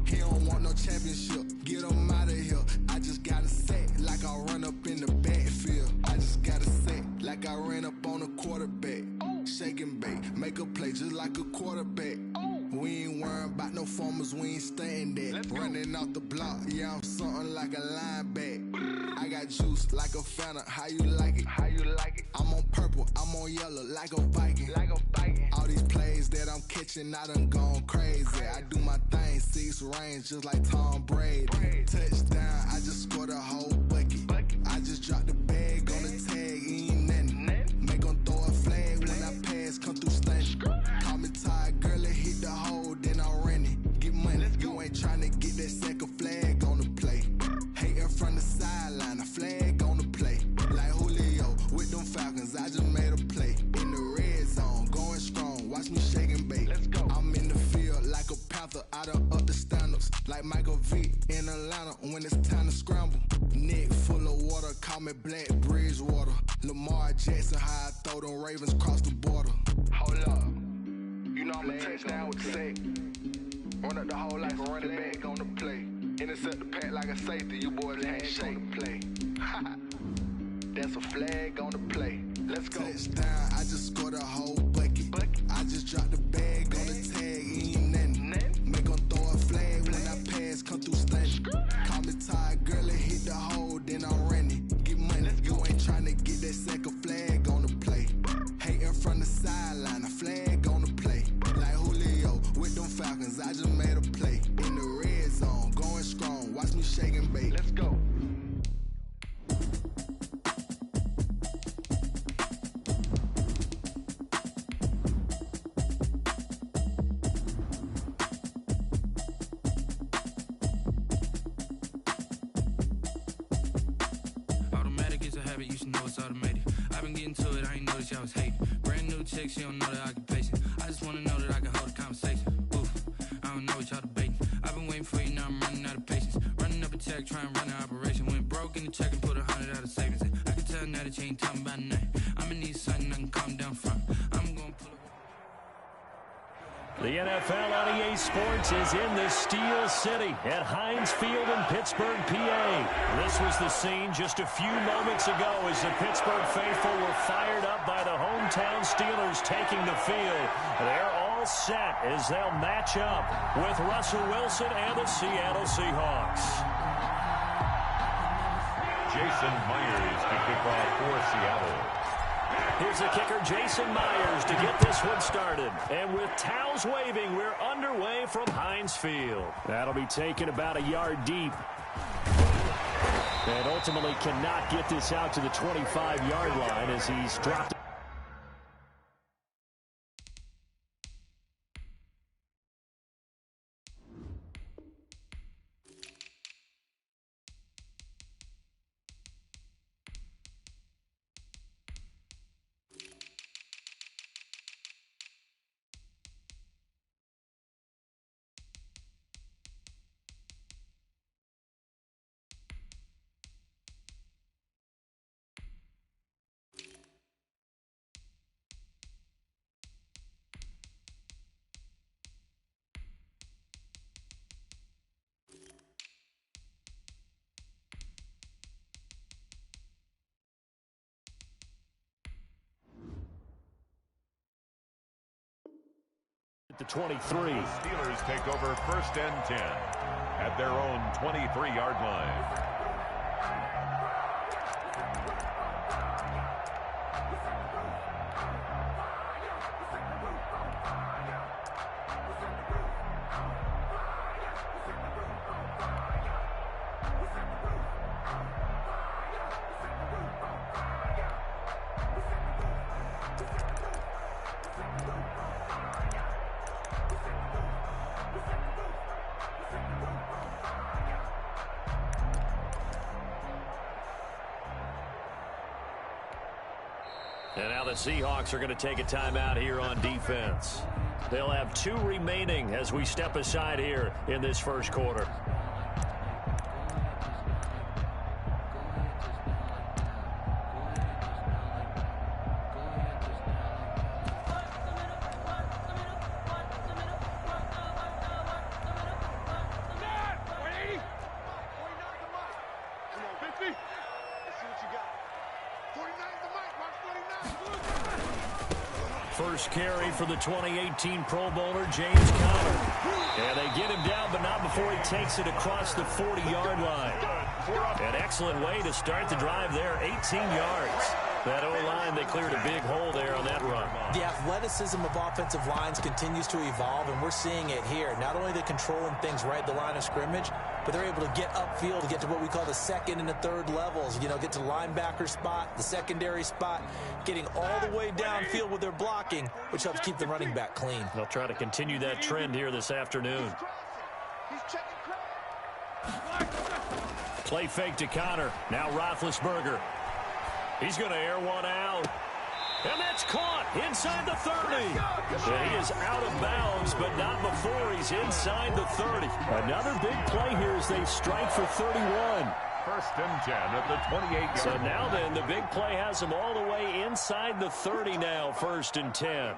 Speaker 7: He don't want no championship, get him out of here. I just got a set, like I run up in the backfield. I just got a set, like I ran up on a quarterback. Shake and bake, make a play just like a quarterback. We ain't worrying about no formers, we ain't staying there. Running off the block, yeah, I'm something like a linebacker. I got juice like a Fanta, how you like it? How you like it? I'm on purple, I'm on yellow, like a Viking. Like a Viking. All these plays that I'm catching, I done gone crazy. I do my thing, 6 range, just like Tom Brady. Touchdown, I just scored a whole bucket. I just dropped the bag on the tag, ain't nothing. Make them throw a flag when I pass, come through stunning. Call me tired, girl, and hit the hole, then I'm running. Get money, you ain't trying to get that second flag on the play. Hating from Black Bridgewater, Lamar Jackson, how I throw them Ravens across the border. Hold up. You know I'm a touchdown with the sack. Run up the hole like a running back on the play. Intercept the pack like a safety, you boys handshake on the play. That's a flag on the play. Let's go. Touchdown, I just scored a whole bucket. I just dropped the bag on the tag, ain't nothing. Make them throw a flag when I pass, come through stunning. Call me tired, girl, and hit the hole, then I'm running. Get money, you ain't trying to get that second flag on the play. Hating from the sideline, a flag on the play. Like Julio with them Falcons, I just made a play. In the red zone, going strong, watch me shake and bake. Let's go.
Speaker 10: You should know it's automated. I've been getting to it, I ain't noticed y'all was hating. Brand new chick, she don't know the occupation. I just wanna know that I can hold a conversation. Oof, I don't know what y'all debating. I've been waiting for you, now I'm running out of patience. Running up a check, trying to run an operation. Went broke in the check and put 100 out of savings. I can tell now that you ain't talking about nothing. I'ma need something I can calm down from. I'm gonna pull up.
Speaker 2: The NFL on EA Sports is in the Steel City at Heinz Field in Pittsburgh, PA. This was the scene just a few moments ago as the Pittsburgh faithful were fired up by the hometown Steelers taking the field. They're all set as they'll match up with Russell Wilson and the Seattle Seahawks.
Speaker 3: Jason Myers to kick off for Seattle.
Speaker 2: Here's the kicker, Jason Myers, to get this one started. And with towels waving, we're underway from Heinz Field. That'll be taken about a yard deep. And ultimately cannot get this out to the 25-yard line as he's dropped. The 23.
Speaker 3: Steelers take over 1st and 10 at their own 23-yard line.
Speaker 2: And now the Seahawks are going to take a timeout here on defense. They'll have 2 remaining as we step aside here in this first quarter. First carry for the 2018 Pro Bowler, James Conner. And they get him down, but not before he takes it across the 40-yard line. An excellent way to start the drive there, 18 yards. That O-line, they cleared a big hole there on that run.
Speaker 4: The athleticism of offensive lines continues to evolve, and we're seeing it here. Not only are they controlling things right at the line of scrimmage, but they're able to get upfield to get to what we call the second and the third levels. You know, get to the linebacker spot, the secondary spot, getting all the way downfield with their blocking, which helps keep the running back clean.
Speaker 2: They'll try to continue that trend here this afternoon. Play fake to Conner. Now Roethlisberger. He's going to air one out. And that's caught inside the 30. And he is out of bounds, but not before he's inside the 30. Another big play here as they strike for 31.
Speaker 3: First and 10 at the 28-yard
Speaker 1: So
Speaker 3: line.
Speaker 1: now then, the big play has them all the way inside the 30 now, first and 10.
Speaker 5: Hey,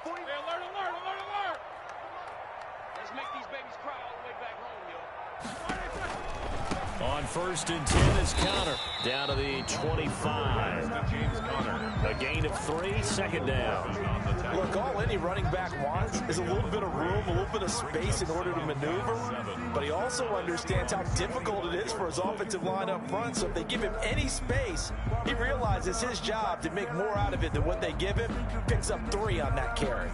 Speaker 5: alert. Let's make these babies cry all the way back home, yo.
Speaker 1: On first and 10 is Connor. Down to the 25.
Speaker 3: James Conner.
Speaker 1: A gain of 3, second down.
Speaker 9: Look, all any running back wants is a little bit of room, a little bit of space in order to maneuver. But he also understands how difficult it is for his offensive line up front. So if they give him any space, he realizes his job to make more out of it than what they give him. Picks up 3 on that carry.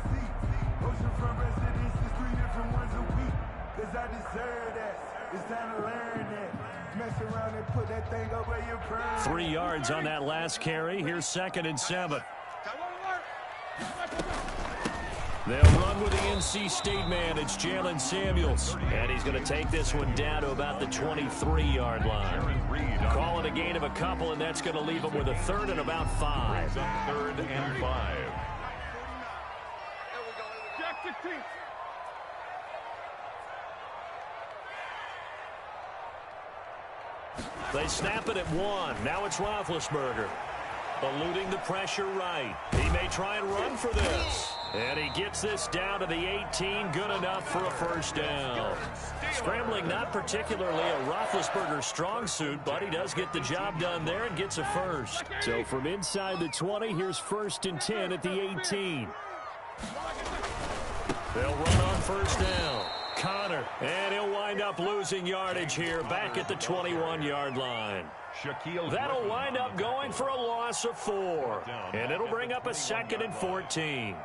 Speaker 1: 3 yards on that last carry. Here's second and 7. They'll run with the NC State man. It's Jalen Samuels. And he's going to take this one down to about the 23-yard line. Call it a gain of a couple, and that's going to leave him with a third and about 5.
Speaker 3: Third and 5.
Speaker 1: They snap it at 1. Now it's Roethlisberger. Eluding the pressure right. He may try and run for this. And he gets this down to the 18. Good enough for a first down. Scrambling not particularly a Roethlisberger strong suit, but he does get the job done there and gets a first. So from inside the 20, here's first and 10 at the 18. They'll run on first down. Connor, and he'll wind up losing yardage here back at the 21-yard line. That'll wind up going for a loss of 4. And it'll bring up a second and 14.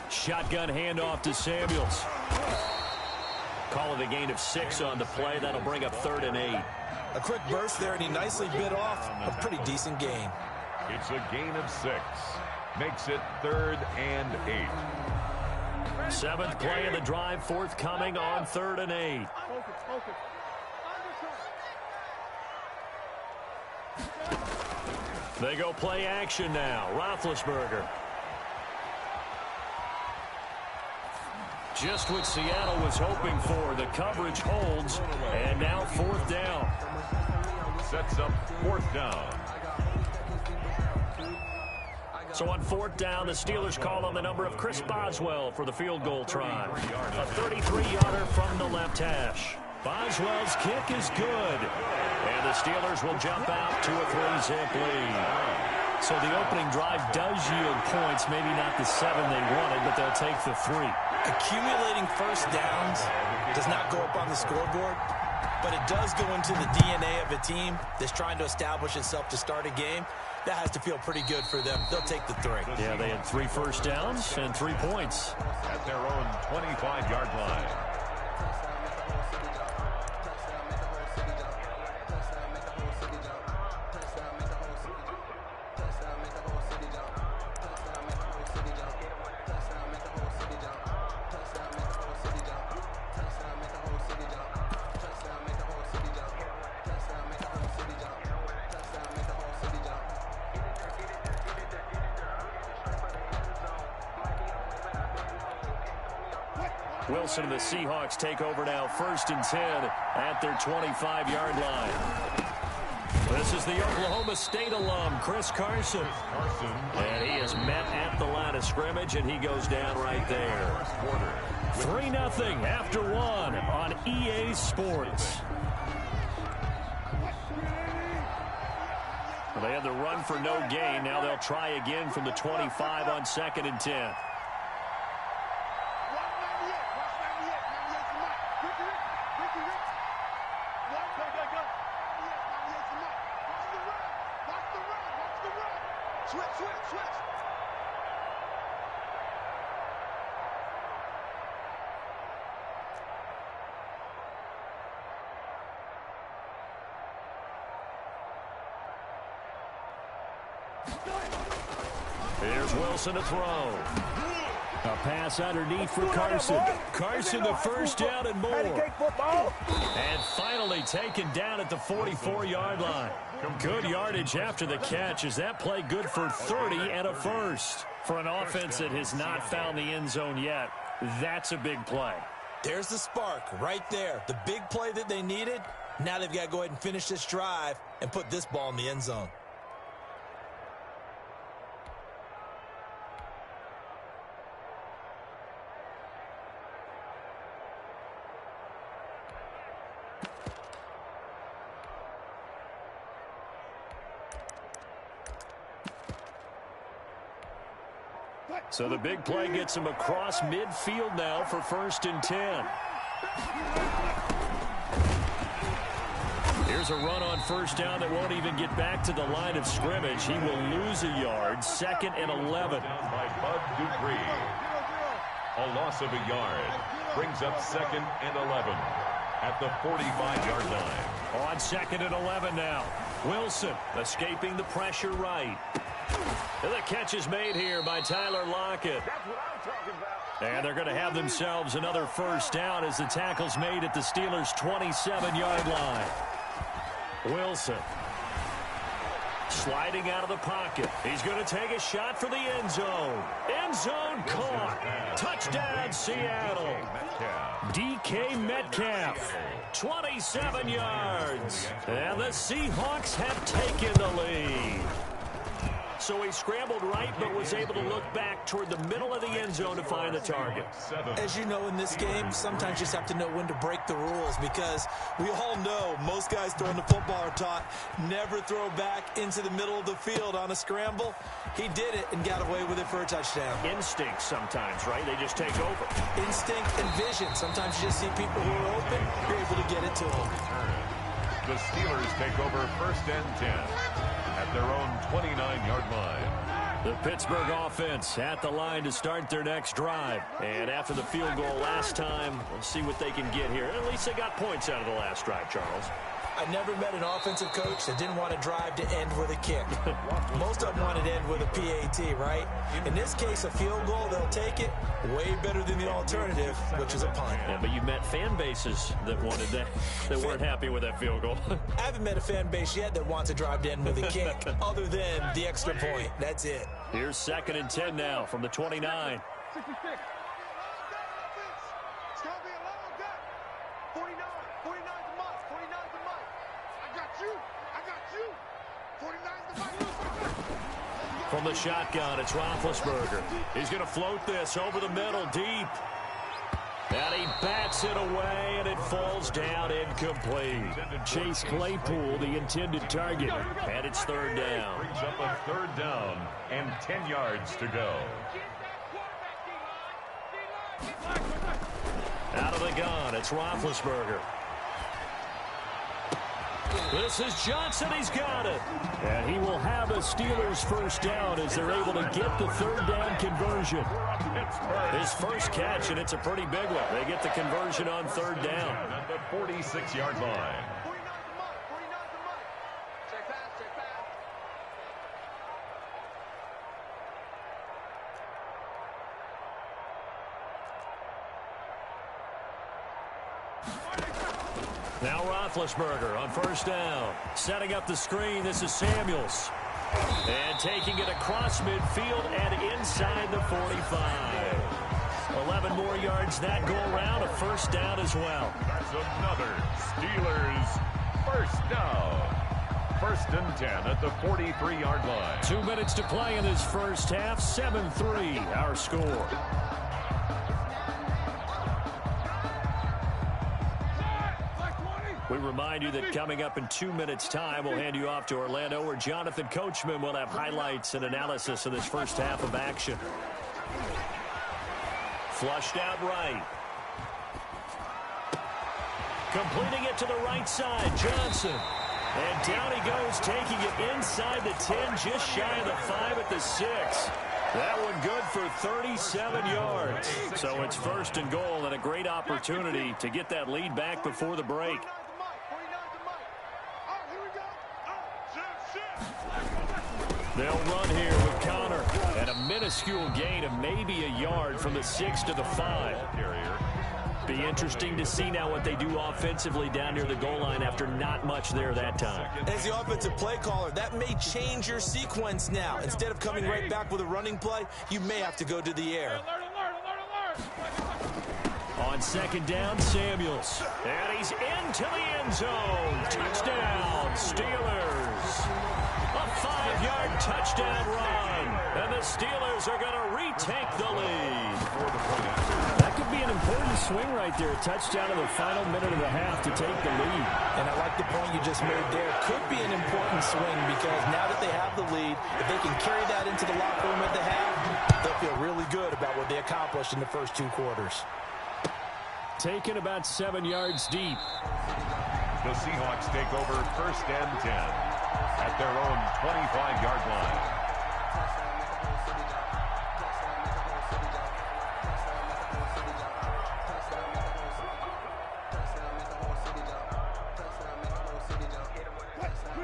Speaker 1: Shotgun handoff to Samuels. Call it a gain of 6 on the play. That'll bring up third and 8.
Speaker 4: A quick burst there, and he nicely bit off a pretty decent gain.
Speaker 3: It's a gain of 6. Makes it third and 8.
Speaker 1: 7th play of the drive, forthcoming on third and 8. They go play action now. Roethlisberger. Just what Seattle was hoping for. The coverage holds, and now fourth down.
Speaker 3: Sets up fourth down.
Speaker 1: So on fourth down, the Steelers call on the number of Chris Boswell for the field goal try. A 33-yarder from the left hash. Boswell's kick is good. And the Steelers will jump out to a 3-zip lead. So the opening drive does yield points, maybe not the 7 they wanted, but they'll take the 3.
Speaker 4: Accumulating first downs does not go up on the scoreboard, but it does go into the DNA of a team that's trying to establish itself to start a game. That has to feel pretty good for them. They'll take the 3.
Speaker 1: Yeah, they had 3 first downs and 3 points.
Speaker 3: At their own 25-yard line.
Speaker 1: Wilson and the Seahawks take over now, first and 10 at their 25-yard line. This is the Oklahoma State alum, Chris Carson. And he is met at the line of scrimmage, and he goes down right there. 3-0 after 1 on EA Sports. Well, they had the run for no gain. Now they'll try again from the 25 on second and 10. Here's Wilson to throw. A pass underneath for Carson. Carson the first down and more. And finally taken down at the 44-yard line. Good yardage after the catch. Is that play good for 30 and a first? For an offense that has not found the end zone yet, that's a big play.
Speaker 4: There's the spark right there. The big play that they needed. Now they've got to go ahead and finish this drive and put this ball in the end zone.
Speaker 1: So the big play gets him across midfield now for 1st and 10. Here's a run on 1st down that won't even get back to the line of scrimmage. He will lose a yard. 2nd and 11.
Speaker 3: Down by Bud Dupree. A loss of a yard. Brings up 2nd and 11 at the 45-yard line.
Speaker 1: On 2nd and 11 now. Wilson escaping the pressure right. And the catch is made here by Tyler Lockett.
Speaker 3: That's what I'm talking about.
Speaker 1: And they're going to have themselves another 1st down as the tackle's made at the Steelers' 27-yard line. Wilson sliding out of the pocket. He's going to take a shot for the end zone. End zone caught. Touchdown, Seattle. DK Metcalf, 27 yards. And the Seahawks have taken the lead. So he scrambled right, but was able to look back toward the middle of the end zone to find the target.
Speaker 4: As you know, in this game, sometimes you just have to know when to break the rules, because we all know most guys throwing the football are taught never throw back into the middle of the field on a scramble. He did it and got away with it for a touchdown.
Speaker 1: Instinct sometimes, right? They just take over.
Speaker 4: Instinct and vision. Sometimes you just see people who are open, you're able to get it to them.
Speaker 3: The Steelers take over 1st and 10 at their own 29-yard line.
Speaker 1: The Pittsburgh offense at the line to start their next drive. And after the field goal last time, we'll see what they can get here. At least they got points out of the last drive, Charles.
Speaker 4: I never met an offensive coach that didn't want to drive to end with a kick. Most of them wanted to end with a PAT, right? In this case, a field goal, they'll take it. Way better than the alternative, which is a punt.
Speaker 1: Yeah, but you met fan bases that wanted that, that weren't happy with that field goal.
Speaker 4: I haven't met a fan base yet that wants to drive to end with a kick, other than the extra point. That's it.
Speaker 1: Here's 2nd and 10 now from the 29.
Speaker 5: 66. It's going to be a long day. 49. 49's a month. 49's a month. I got you. I got you. 49's the month.
Speaker 1: From the shotgun, it's Roethlisberger. He's going to float this over the middle, deep. And he bats it away, and it falls down incomplete. Chase Claypool, the intended target, and it's 3rd down.
Speaker 3: Brings up a 3rd down and 10 yards to go.
Speaker 1: Out of the gun, it's Roethlisberger. This is Johnson. He's got it. And he will have a Steelers 1st down as they're able to get the 3rd down conversion. His first catch, and it's a pretty big one. They get the conversion on 3rd down.
Speaker 3: At the 46-yard line.
Speaker 1: Now Roethlisberger on 1st down. Setting up the screen, this is Samuels. And taking it across midfield and inside the 45. 11 more yards that go around, a 1st down as well.
Speaker 3: That's another Steelers 1st down. 1st and 10 at the 43-yard line.
Speaker 1: 2 minutes to play in this first half. 7-3 our score. We remind you that coming up in 2 minutes' time, we'll hand you off to Orlando, where Jonathan Coachman will have highlights and analysis of this first half of action. Flushed out right. Completing it to the right side, Johnson. And down he goes, taking it inside the 10, just shy of the 5 at the 6. That one good for 37 yards. So it's 1st and goal, and a great opportunity to get that lead back before the break. They'll run here with Connor. And a minuscule gain of maybe a yard from the 6 to the 5. Be interesting to see now what they do offensively down near the goal line after not much there that time.
Speaker 4: As the offensive play caller, that may change your sequence now. Instead of coming right back with a running play, you may have to go to the air.
Speaker 1: On second down, Samuels. And he's into the end zone. Touchdown, Steelers. A 5-yard touchdown run. And the Steelers are going to retake the lead.
Speaker 2: That could be an important swing right there. A touchdown in the final minute of the half to take the lead.
Speaker 9: And I like the point you just made there. Could be an important swing because now that they have the lead, if they can carry that into the locker room at the half, they'll feel really good about what they accomplished in the first 2 quarters.
Speaker 1: Taken about 7 yards deep.
Speaker 3: The Seahawks take over 1st and 10 at their own 25-yard line.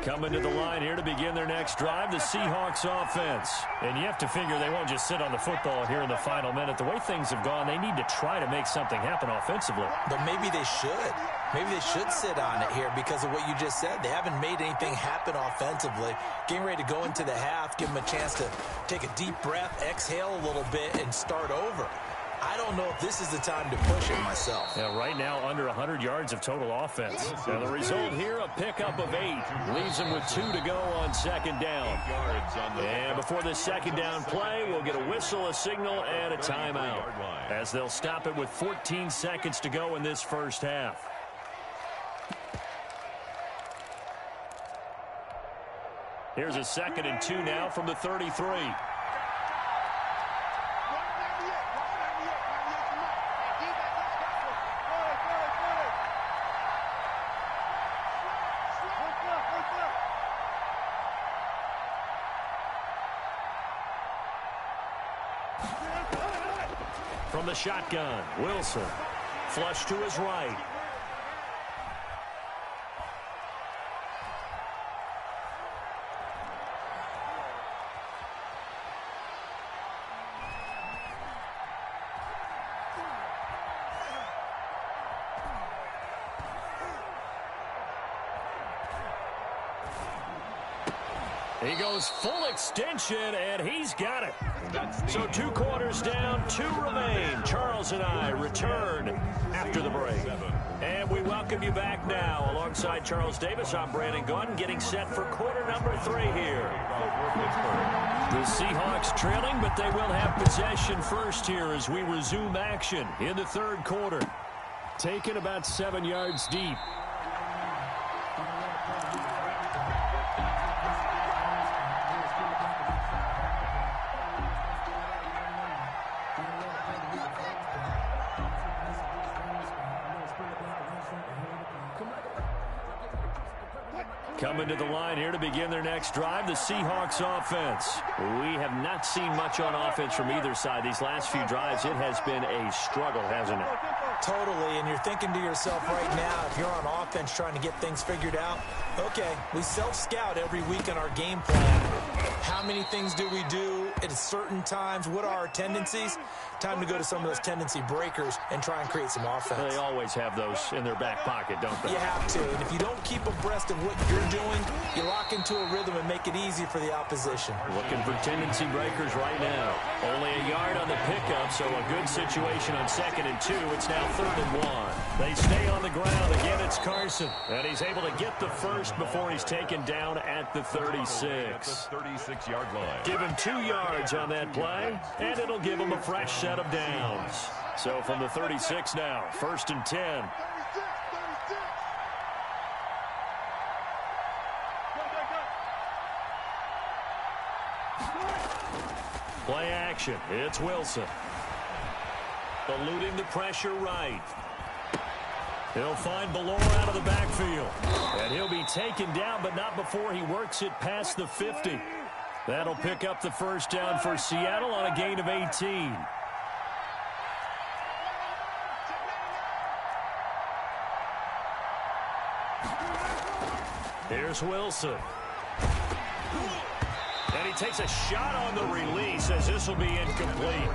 Speaker 1: Coming to the line here to begin their next drive, the Seahawks offense. And you have to figure they won't just sit on the football here in the final minute. The way things have gone, they need to try to make something happen offensively.
Speaker 4: But maybe they should. Maybe they should sit on it here because of what you just said. They haven't made anything happen offensively. Getting ready to go into the half, give them a chance to take a deep breath, exhale a little bit, and start over. I don't know if this is the time to push it myself.
Speaker 1: Yeah, right now under 100 yards of total offense. And the result here, a pickup of 8. Leaves them with 2 to go on second down. And before this second down play, we'll get a whistle, a signal, and a timeout. As they'll stop it with 14 seconds to go in this first half. Here's a 2nd and 2 now from the 33. From the shotgun, Wilson. Flush to his right. He goes full extension, and he's got it. So 2 quarters down, 2 remain. Charles and I return after the break. And we welcome you back now. Alongside Charles Davis, I'm Brandon Gaudin, getting set for quarter number 3 here. The Seahawks trailing, but they will have possession first here as we resume action in the 3rd quarter. Taken about 7 yards deep. Coming to the line here to begin their next drive, the Seahawks offense. We have not seen much on offense from either side. These last few drives, it has been a struggle, hasn't it?
Speaker 4: Totally, and you're thinking to yourself right now, if you're on offense trying to get things figured out, okay, we self-scout every week on our game plan. How many things do we do at certain times? What are our tendencies? Time to go to some of those tendency breakers and try and create some offense.
Speaker 1: They always have those in their back pocket, don't they?
Speaker 4: You have to, and if you don't keep abreast of what you're doing, you lock into a rhythm and make it easy for the opposition.
Speaker 1: Looking for tendency breakers right now. Only a yard on the pickup, so a good situation on 2nd and 2. It's now 3rd and 1. They stay on the ground. Again, it's Carson. And he's able to get the first before he's taken down at the 36.
Speaker 3: 36-yard line.
Speaker 1: Give him 2 yards on that play, and it'll give him a fresh set of downs. So from the 36 now, 1st and 10. Play action. It's Wilson. Eluding the pressure right. He'll find Belore out of the backfield. And he'll be taken down, but not before he works it past the 50. That'll pick up the first down for Seattle on a gain of 18. Here's Wilson. And he takes a shot on the release as this will be incomplete.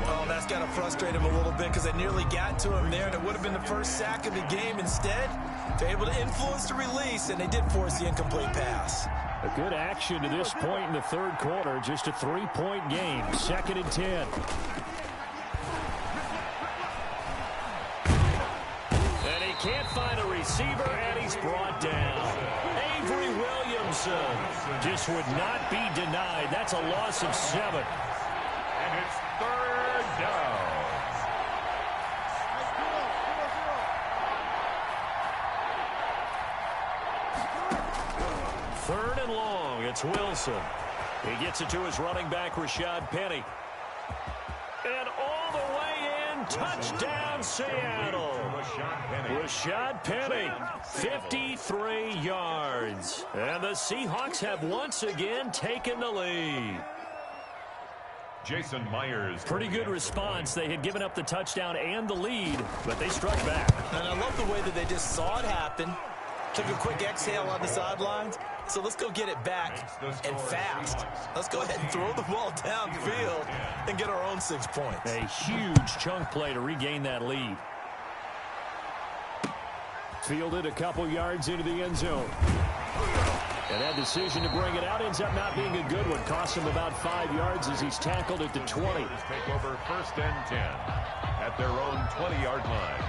Speaker 4: Oh, that's got to frustrate him a little bit because they nearly got to him there, and it would have been the first sack of the game. Instead, they're able to influence the release, and they did force the incomplete pass.
Speaker 1: A good action to this point in the third quarter. Just a 3-point game. 2nd and 10. And he can't find a receiver, and he's brought down. Avery Williamson just would not be denied. That's a loss of 7.
Speaker 3: And it's 3rd down.
Speaker 1: Third and long. It's Wilson. He gets it to his running back, Rashad Penny. And all the way in, touchdown, Seattle. Rashad Penny, 53 yards. And the Seahawks have once again taken the lead.
Speaker 3: Jason Myers.
Speaker 1: Pretty good response. They had given up the touchdown and the lead, but they struck back.
Speaker 4: And I love the way that they just saw it happen. Took a quick exhale on the sidelines. So let's go get it back and fast. Let's go ahead and throw the ball downfield and get our own 6 points.
Speaker 1: A huge chunk play to regain that lead. Fielded a couple yards into the end zone. And that decision to bring it out ends up not being a good one. Cost him about 5 yards as he's tackled at the 20.
Speaker 3: Take over 1st and 10 at their own 20-yard line.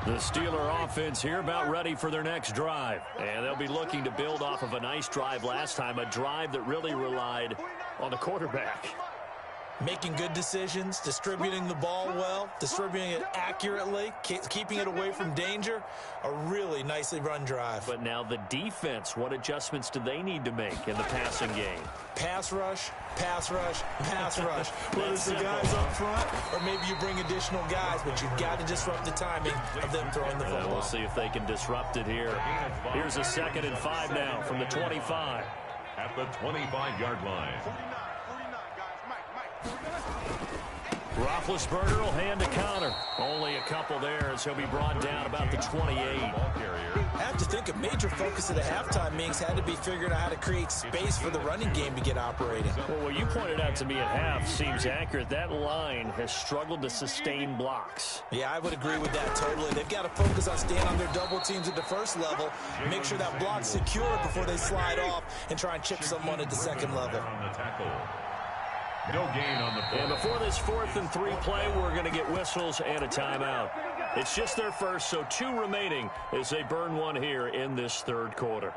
Speaker 1: The Steeler offense here about ready for their next drive. And they'll be looking to build off of a nice drive last time, a drive that really relied on the quarterback.
Speaker 4: Making good decisions, distributing the ball well, distributing it accurately, keeping it away from danger. A really nicely run drive.
Speaker 1: But now the defense, what adjustments do they need to make in the passing game?
Speaker 4: Pass rush, pass rush, pass rush. Whether it's the guys up front or maybe you bring additional guys, but you've got to disrupt the timing of them throwing the football.
Speaker 1: We'll see if they can disrupt it here. Here's a 2nd and 5 now from the 25.
Speaker 3: At the 25-yard line.
Speaker 1: Roethlisberger will hand to Connor. Only a couple there as he'll be brought down about the 28.
Speaker 4: I have to think a major focus of the halftime meetings had to be figuring out how to create space for the running game to get operating.
Speaker 1: Well, what you pointed out to me at half seems accurate. That line has struggled to sustain blocks.
Speaker 4: Yeah, I would agree with that totally. They've got to focus on staying on their double teams at the first level, make sure that block's secure before they slide off and try and chip someone at the second level.
Speaker 3: On the tackle. No gain on the play.
Speaker 1: And before this 4th and 3 play, we're going to get whistles and a timeout. It's just their first, so 2 remaining as they burn one here in this third quarter.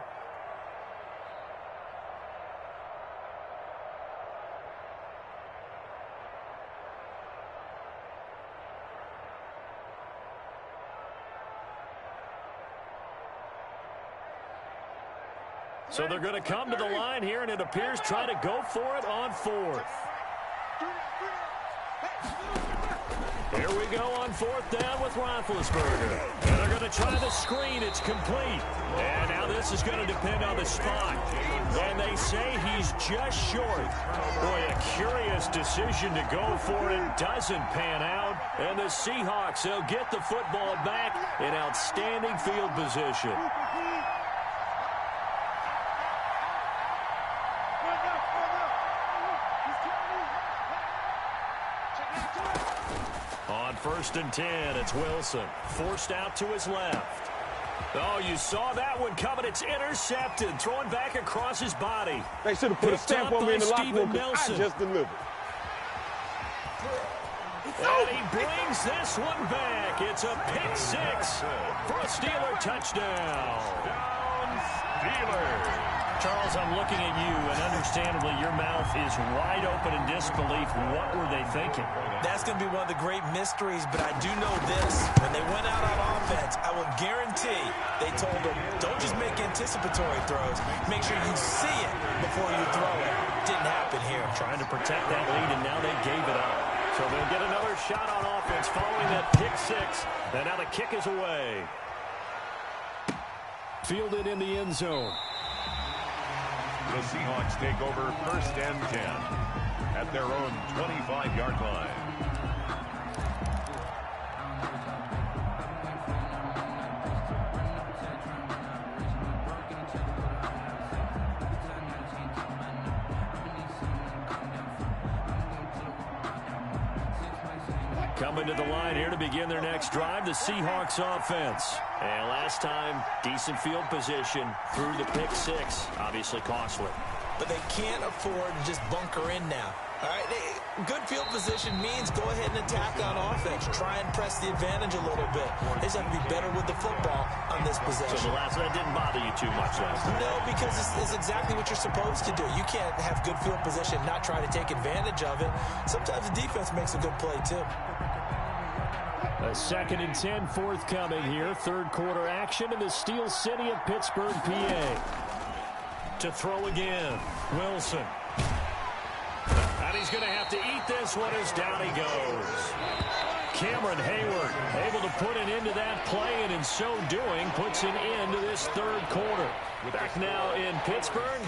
Speaker 1: So they're going to come to the line here, and it appears try to go for it on 4th. Here we go on 4th down with Roethlisberger. And they're going to try the screen. It's complete. And now this is going to depend on the spot. And they say he's just short. Boy, a curious decision to go for it. Doesn't pan out. And the Seahawks, they'll get the football back in outstanding field position. On 1st and 10, it's Wilson. Forced out to his left. Oh, you saw that one coming. It's intercepted. Throwing back across his body.
Speaker 11: They should have put a stamp on me in the locker room.
Speaker 1: Nelson.
Speaker 11: I just delivered.
Speaker 1: And he brings this one back. It's a pick 6 for a Steeler touchdown.
Speaker 3: Steelers.
Speaker 1: Charles, I'm looking at you, and understandably, your mouth is wide open in disbelief. What were they thinking?
Speaker 4: That's going to be one of the great mysteries, but I do know this. When they went out on offense, I will guarantee they told them, don't just make anticipatory throws. Make sure you see it before you throw it. Didn't happen here.
Speaker 1: Trying to protect that lead, and now they gave it up. So they'll get another shot on offense following that pick 6. And now the kick is away. Fielded in the end zone.
Speaker 3: The Seahawks take over 1st and 10 at their own 25-yard line.
Speaker 2: Coming to the line here to begin their next drive, the Seahawks offense. And last time, decent field position through the pick six. Obviously costly.
Speaker 4: But they can't afford to just bunker in now. All right, good field position means go ahead and attack on offense. Try and press the advantage a little bit. They just have to be better with the football on this possession.
Speaker 2: So that didn't bother you too much last time?
Speaker 4: No, because it's exactly what you're supposed to do. You can't have good field position and not try to take advantage of it. Sometimes the defense makes a good play, too.
Speaker 2: A 2nd and 10 forthcoming here. Third quarter action in the Steel City of Pittsburgh, PA. To throw again, Wilson. And he's going to have to eat this one as down he goes. Cameron Hayward able to put an end to that play, and in so doing, puts an end to this third quarter. Back now in Pittsburgh.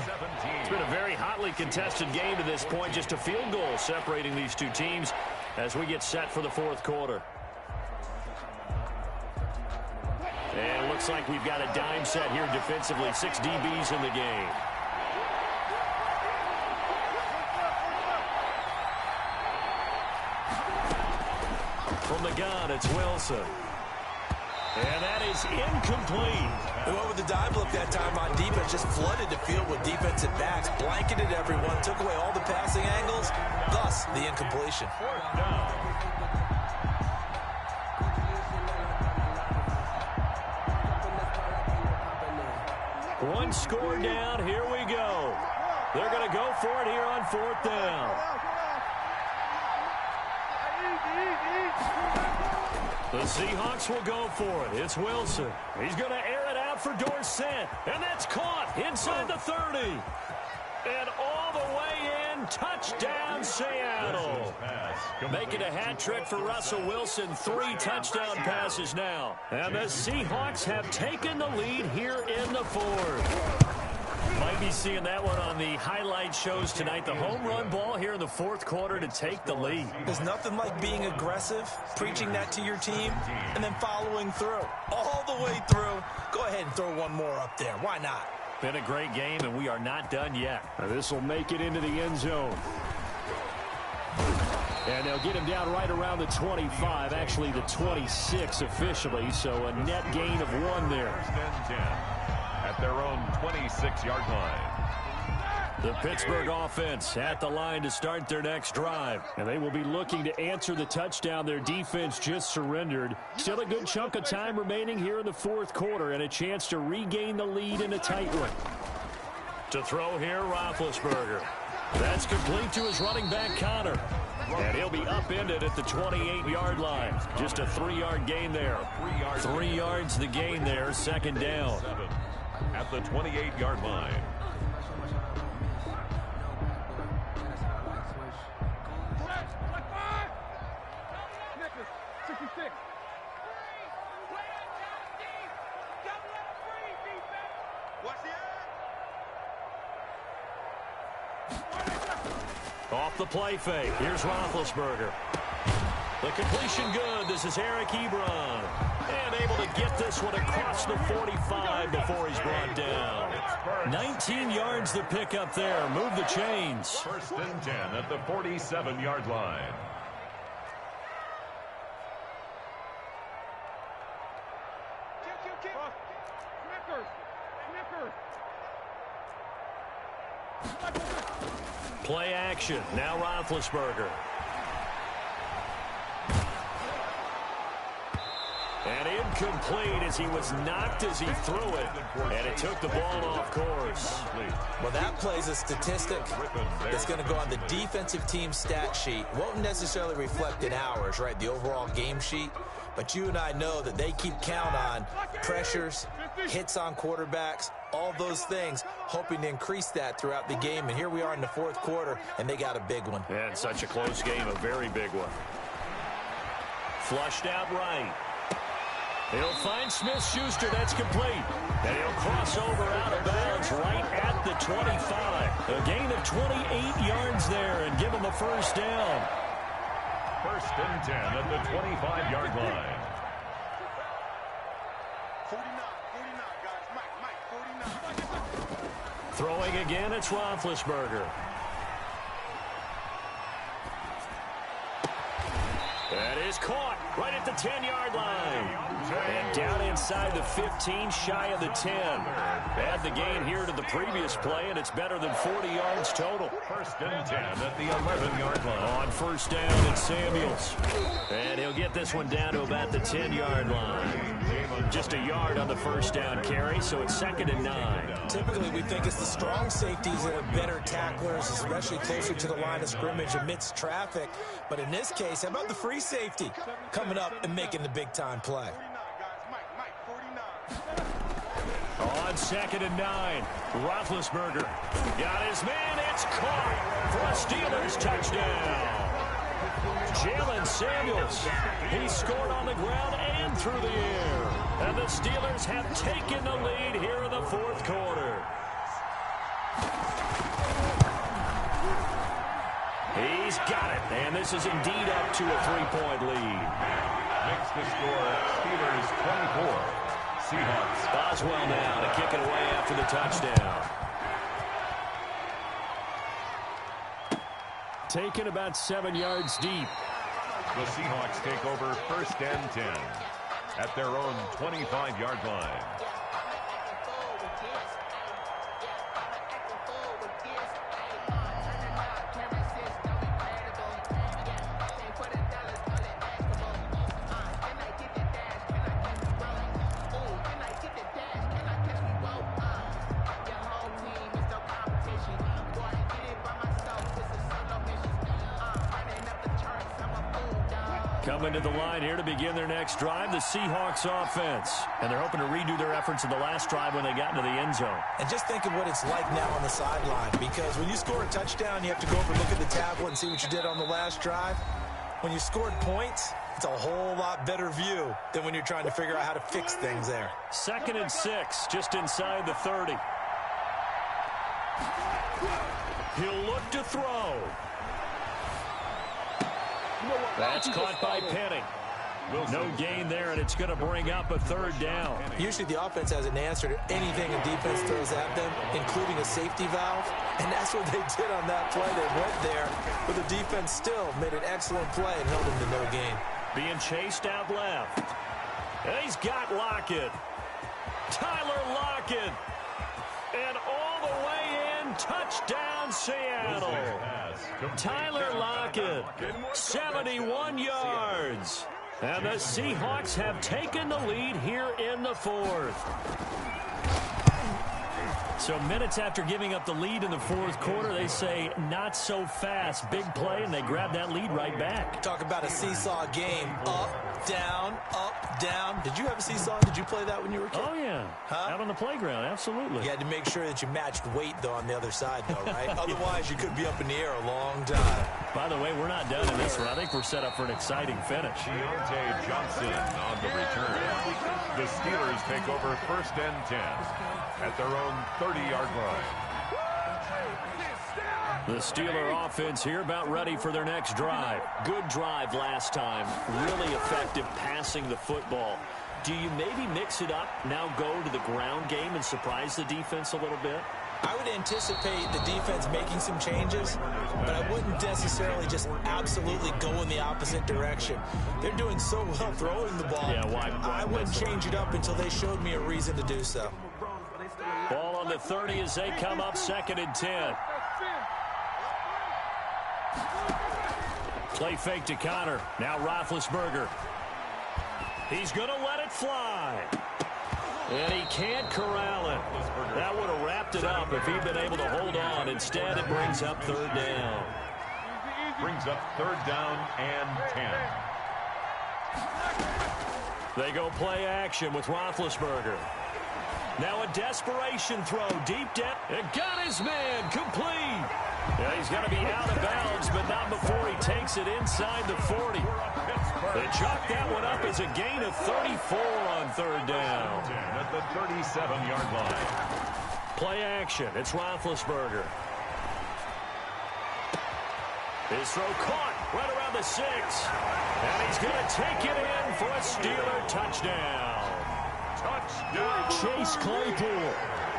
Speaker 2: It's been a very hotly contested game to this point. Just a field goal separating these two teams as we get set for the fourth quarter. And it looks like we've got a dime set here defensively. 6 DBs in the game. From the gun, it's Wilson. And that is incomplete.
Speaker 4: They went with the dive look that time on defense. Just flooded the field with defensive backs. Blanketed everyone. Took away all the passing angles. Thus, the incompletion.
Speaker 2: One score down. Here we go. They're going to go for it here on 4th down. The Seahawks will go for it. It's Wilson. He's going to air it out for Dorsett. And that's caught inside the 30. And all the way in. Touchdown, Seattle. Making a hat trick for Russell Wilson. 3 touchdown passes now. And the Seahawks have taken the lead here in the fourth. Might be seeing that one on the highlight shows tonight. The home run ball here in the fourth quarter to take the lead.
Speaker 4: There's nothing like being aggressive, preaching that to your team, and then following through. All the way through. Go ahead and throw one more up there. Why not?
Speaker 2: Been a great game, and we are not done yet. This will make it into the end zone. And they'll get him down right around the 25, actually the 26 officially, so a net gain of 1 there.
Speaker 3: First and 10 at their own 26-yard line.
Speaker 2: The Pittsburgh offense at the line to start their next drive. And they will be looking to answer the touchdown their defense just surrendered. Still a good chunk of time remaining here in the fourth quarter and a chance to regain the lead in a tight one. To throw here, Roethlisberger. That's complete to his running back, Connor. And he'll be upended at the 28-yard line. Just a 3-yard gain there. 3 yards the gain there, 2nd down.
Speaker 3: At the 28-yard line.
Speaker 2: Off the play fake. Here's Roethlisberger. The completion good. This is Eric Ebron. And able to get this one across the 45 before he's brought down. 19 yards to pick up there. Move the chains.
Speaker 3: First and 10 at the 47-yard line.
Speaker 2: Play action. Now Roethlisberger. And incomplete as he was knocked as he threw it. And it took the ball off course.
Speaker 4: Well, that plays a statistic that's going to go on the defensive team stat sheet. Won't necessarily reflect in ours, right, the overall game sheet. But you and I know that they keep count on pressures, hits on quarterbacks, all those things, hoping to increase that throughout the game. And here we are in the fourth quarter, and they got a big one.
Speaker 2: And such a close game, a very big one. Flushed out right. He'll find Smith-Schuster. That's complete. And he'll cross over out of bounds right at the 25. A gain of 28 yards there and give him a first down.
Speaker 3: First and 10 at the 25-yard line.
Speaker 5: 49, guys. Mike, 49.
Speaker 2: Throwing again, it's Roethlisberger. That is caught right at the 10-yard line. And down inside the 15, shy of the 10. Add the gain here to the previous play, and it's better than 40 yards total.
Speaker 3: First and 10 at the 11-yard line.
Speaker 2: On first down, it's Samuels. And he'll get this one down to about the 10-yard line. Just a yard on the first down carry, so it's 2nd and 9.
Speaker 4: Typically, we think it's the strong safeties that are better tacklers, especially closer to the line of scrimmage amidst traffic. But in this case, how about the free safety coming up and making the big-time play?
Speaker 2: On 2nd and 9, Roethlisberger got his man. It's caught for a Steelers touchdown. Jalen Samuels, he scored on the ground and through the air. And the Steelers have taken the lead here in the fourth quarter. He's got it, and this is indeed up to a 3-point lead.
Speaker 3: Makes the score Steelers 24. Seahawks.
Speaker 2: Boswell now to kick it away after the touchdown. Taken about 7 yards deep.
Speaker 3: The Seahawks take over first and 10 at their own 25-yard line.
Speaker 2: Coming to the line here to begin their next drive, the Seahawks offense. And they're hoping to redo their efforts in the last drive when they got into the end zone.
Speaker 4: And just think of what it's like now on the sideline, because when you score a touchdown, you have to go over and look at the tablet and see what you did on the last drive. When you scored points, it's a whole lot better view than when you're trying to figure out how to fix things there.
Speaker 2: 2nd and 6, just inside the 30. He'll look to throw. That's caught by Penning. No gain there, and it's going to bring up a 3rd down.
Speaker 4: Usually the offense has an answer to anything a defense throws at them, including a safety valve. And that's what they did on that play. They went there, but the defense still made an excellent play and held them to no gain.
Speaker 2: Being chased out left. And he's got Lockett. Tyler Lockett. And all the way in, touchdown Seattle. Tyler Lockett, 71 yards. And the Seahawks have taken the lead here in the fourth. So minutes after giving up the lead in the fourth quarter, they say not so fast. Big play, and they grab that lead right back.
Speaker 4: Talk about a seesaw game. Up, down, up, down. Did you have a seesaw? Did you play that when you were a kid?
Speaker 2: Oh, yeah. Huh? Out on the playground, absolutely.
Speaker 4: You had to make sure that you matched weight, though, on the other side, though, right? Otherwise, you could be up in the air a long time.
Speaker 2: By the way, we're not done in this one. I think we're set up for an exciting finish.
Speaker 3: Deontay Johnson on the return. The Steelers take over first and 10 at their own 30-yard line.
Speaker 2: The Steeler offense here about ready for their next drive. Good drive last time. Really effective passing the football. Do you maybe mix it up, now go to the ground game and surprise the defense a little bit?
Speaker 4: I would anticipate the defense making some changes, but I wouldn't necessarily just absolutely go in the opposite direction. They're doing so well throwing the ball.
Speaker 2: Yeah, why
Speaker 4: I wouldn't change it up until they showed me a reason to do so.
Speaker 2: Ball on the 30 as they come up 2nd and 10. Play fake to Connor. Now Roethlisberger. He's going to let it fly. And he can't corral it. That would have wrapped it up if he'd been able to hold on. Instead, it brings up 3rd down.
Speaker 3: Brings up 3rd down and 10.
Speaker 2: They go play action with Roethlisberger. Now a desperation throw deep down. It got his man complete. Yeah, he's going to be out of bounds, but not before he takes it inside the 40. They chalk that one up as a gain of 34 on 3rd down.
Speaker 3: At the 37-yard line.
Speaker 2: Play action. It's Roethlisberger. His throw caught right around the 6. And he's going to take it in for a Steeler touchdown. Chase Claypool,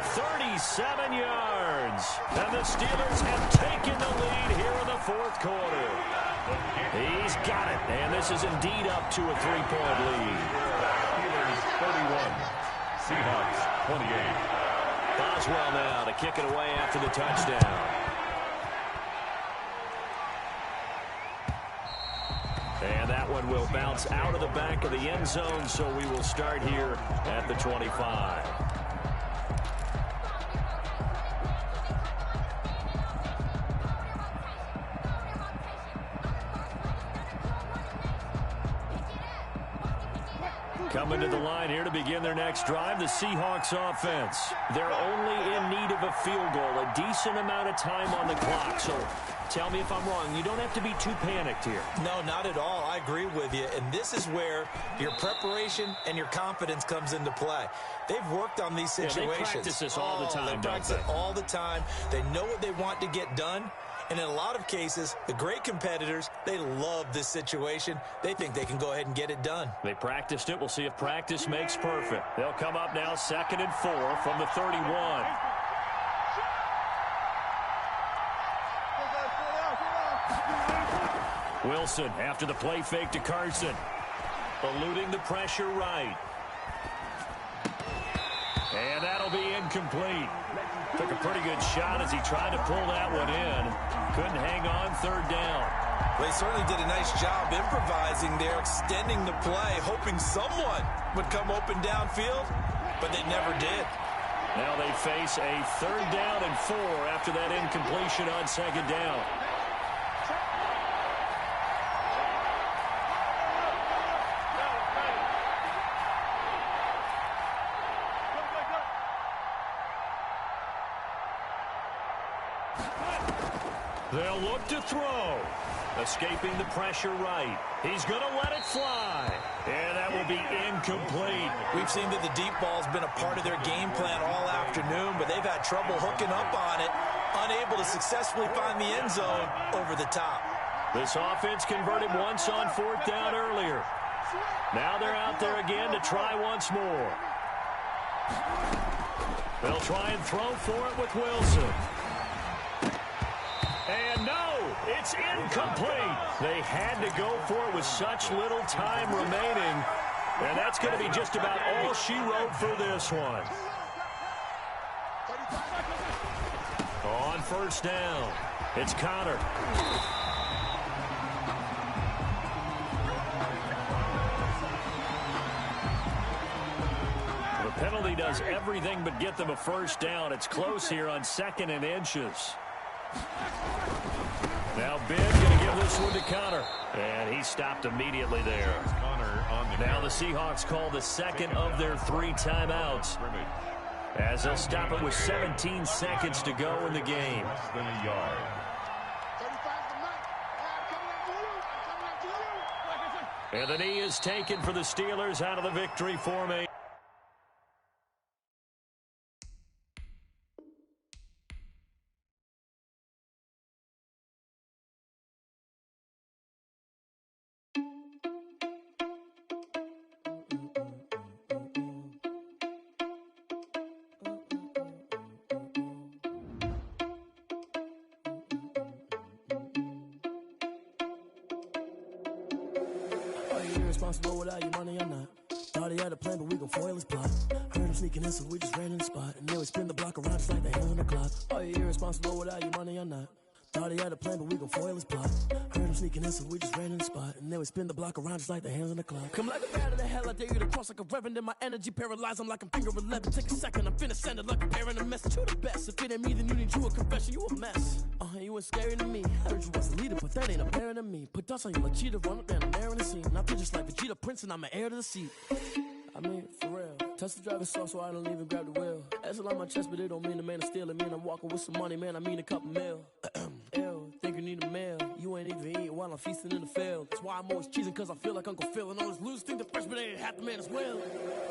Speaker 2: 37 yards. And the Steelers have taken the lead here in the fourth quarter.
Speaker 1: He's got it, and this is indeed up to a 3-point lead.
Speaker 3: Steelers 31, Seahawks 28.
Speaker 1: Boswell now to kick it away after the touchdown. And that one will bounce out of the back of the end zone, so we will start here at the 25. Coming to the line here to begin their next drive, the Seahawks offense. They're only in need of a field goal, a decent amount of time on the clock. So tell me if I'm wrong. You don't have to be too panicked here.
Speaker 4: No, not at all. I agree with you. And this is where your preparation and your confidence comes into play. They've worked on these situations.
Speaker 1: Yeah, they practice this all the time,
Speaker 4: They practice it all the time. They know what they want to get done. And in a lot of cases, the great competitors, they love this situation. They think they can go ahead and get it done.
Speaker 1: They practiced it. We'll see if practice makes perfect. They'll come up now 2nd and 4 from the 31. Wilson after the play fake to Carson. Eluding the pressure right. And that'll be incomplete. Took a pretty good shot as he tried to pull that one in. Couldn't hang on 3rd down.
Speaker 4: They certainly did a nice job improvising there, extending the play, hoping someone would come open downfield, but they never did.
Speaker 1: Now they face a 3rd down and 4 after that incompletion on 2nd down. They'll look to throw. Escaping the pressure right. He's going to let it fly. And that will be incomplete.
Speaker 4: We've seen that the deep ball's been a part of their game plan all afternoon, but they've had trouble hooking up on it, unable to successfully find the end zone over the top.
Speaker 1: This offense converted once on 4th down earlier. Now they're out there again to try once more. They'll try and throw for it with Wilson. And no, it's incomplete. They had to go for it with such little time remaining. And that's going to be just about all she wrote for this one. On 1st down, it's Connor. The penalty does everything but get them a 1st down. It's close here on 2nd and inches. Now Ben going to give this one to Connor. And he stopped immediately there. Now the Seahawks call the 2nd of their 3 timeouts, as they'll stop it with 17 seconds to go in the game.
Speaker 3: Less than a yard.
Speaker 1: And the knee is taken for the Steelers out of the victory formation.
Speaker 12: Responsible without your money or not. Thought he had a plan, but we gon' foil his plot. Heard him sneaking in, so we just ran in the spot. And then we spin the block around just like the hell on the clock. Are you irresponsible without your money or not? Thought he had a plan, but we gon' foil his plot. Heard him sneaking in, so we just ran in the spot. And then we spin the block around just like the hands on the clock. Come like a bat of the hell, I dare you to cross like a reverend. And my energy paralyzed, I'm like I'm finger 11. Take a second, I'm finna send it like a parent a message. You the best, if it ain't me, then you need you a confession. You a mess, you ain't scary to me. Heard you was the leader, but that ain't apparent to me. Put dust on you like cheetah, run up and I'm there in the scene. Now I just like Vegeta Prince and I'm an heir to the seat. I mean, for real. Touch the driver's sauce so I don't even grab the wheel. That's on my chest, but it don't mean the man is stealing. Man, I'm walking with some money, man, I mean a couple mil. Ew, think you need a meal. You ain't even eating while I'm feasting in the field. That's why I'm always cheesing, cause I feel like Uncle Phil. And all those losers think the freshman ain't half the man as well.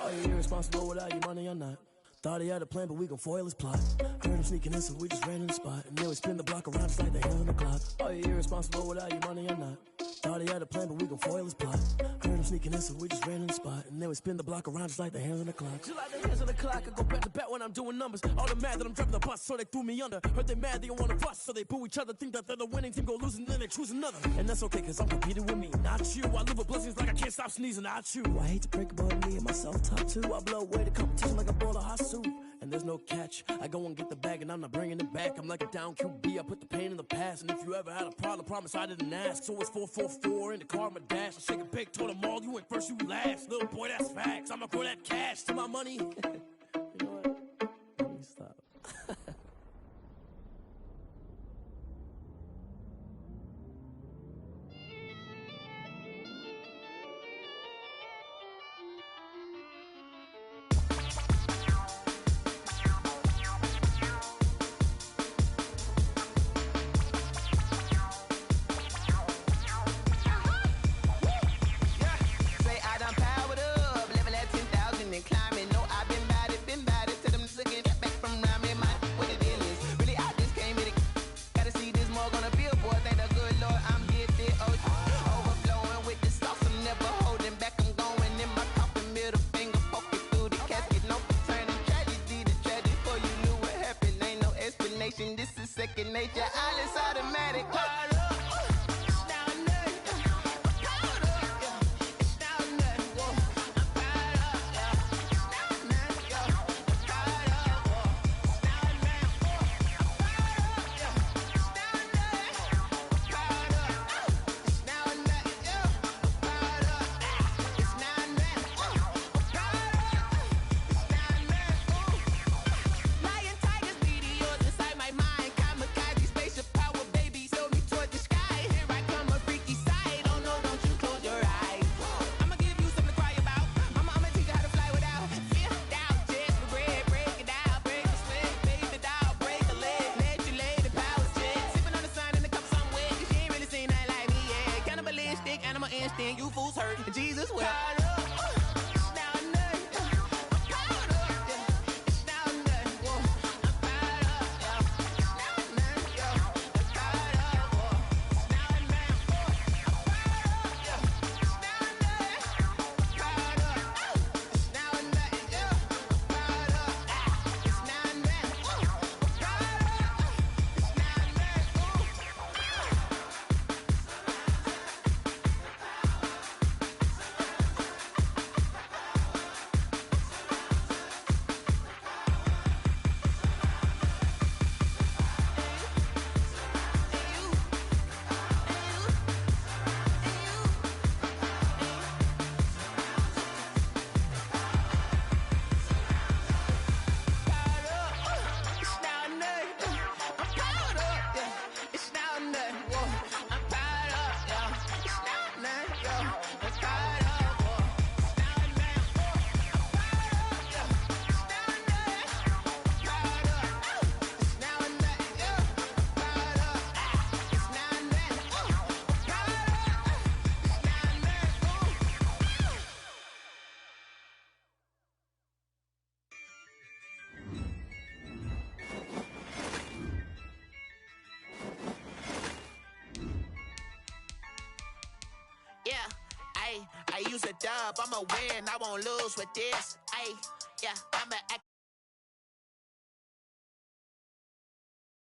Speaker 12: Are you irresponsible without your money or not? Thought he had a plan, but we gon' foil his plot. Heard him sneaking in, so we just ran in the spot. And then we spin the block around just like the hell on the clock. Are you irresponsible without your money or not? Thought he had a plan, but we gon' foil his plot. Heard him sneaking in, so we just ran in the spot. And then we spin the block around just like the hands on the clock. Just like the hands on the clock, I go back to back when I'm doing numbers. All the mad that I'm driving the bus, so they threw me under. Heard they mad, they don't wanna fuss, so they boo each other. Think that they're the winning team, go losing, then they choose another. And that's okay, cause I'm competing with me, not you. I live with blessings like I can't stop sneezing, not you. I hate to break about me and myself top two. I blow away the competition like a bowl of hot soup. And there's no catch. I go and get the bag and I'm not bringing it back. I'm like a down QB, I put the pain in the past. And if you ever had a problem, promise I didn't ask. So it's 444 in the car, my dash. I shake a big, told them all, you ain't first, you last. Little boy, that's facts. I'ma throw that cash to my money. You know what? Let me stop.
Speaker 13: Second nature, all is automatic. Instinct, you fools hurt. Jesus will. I use a dub, I'ma win, I won't lose with this. Yeah, I'ma act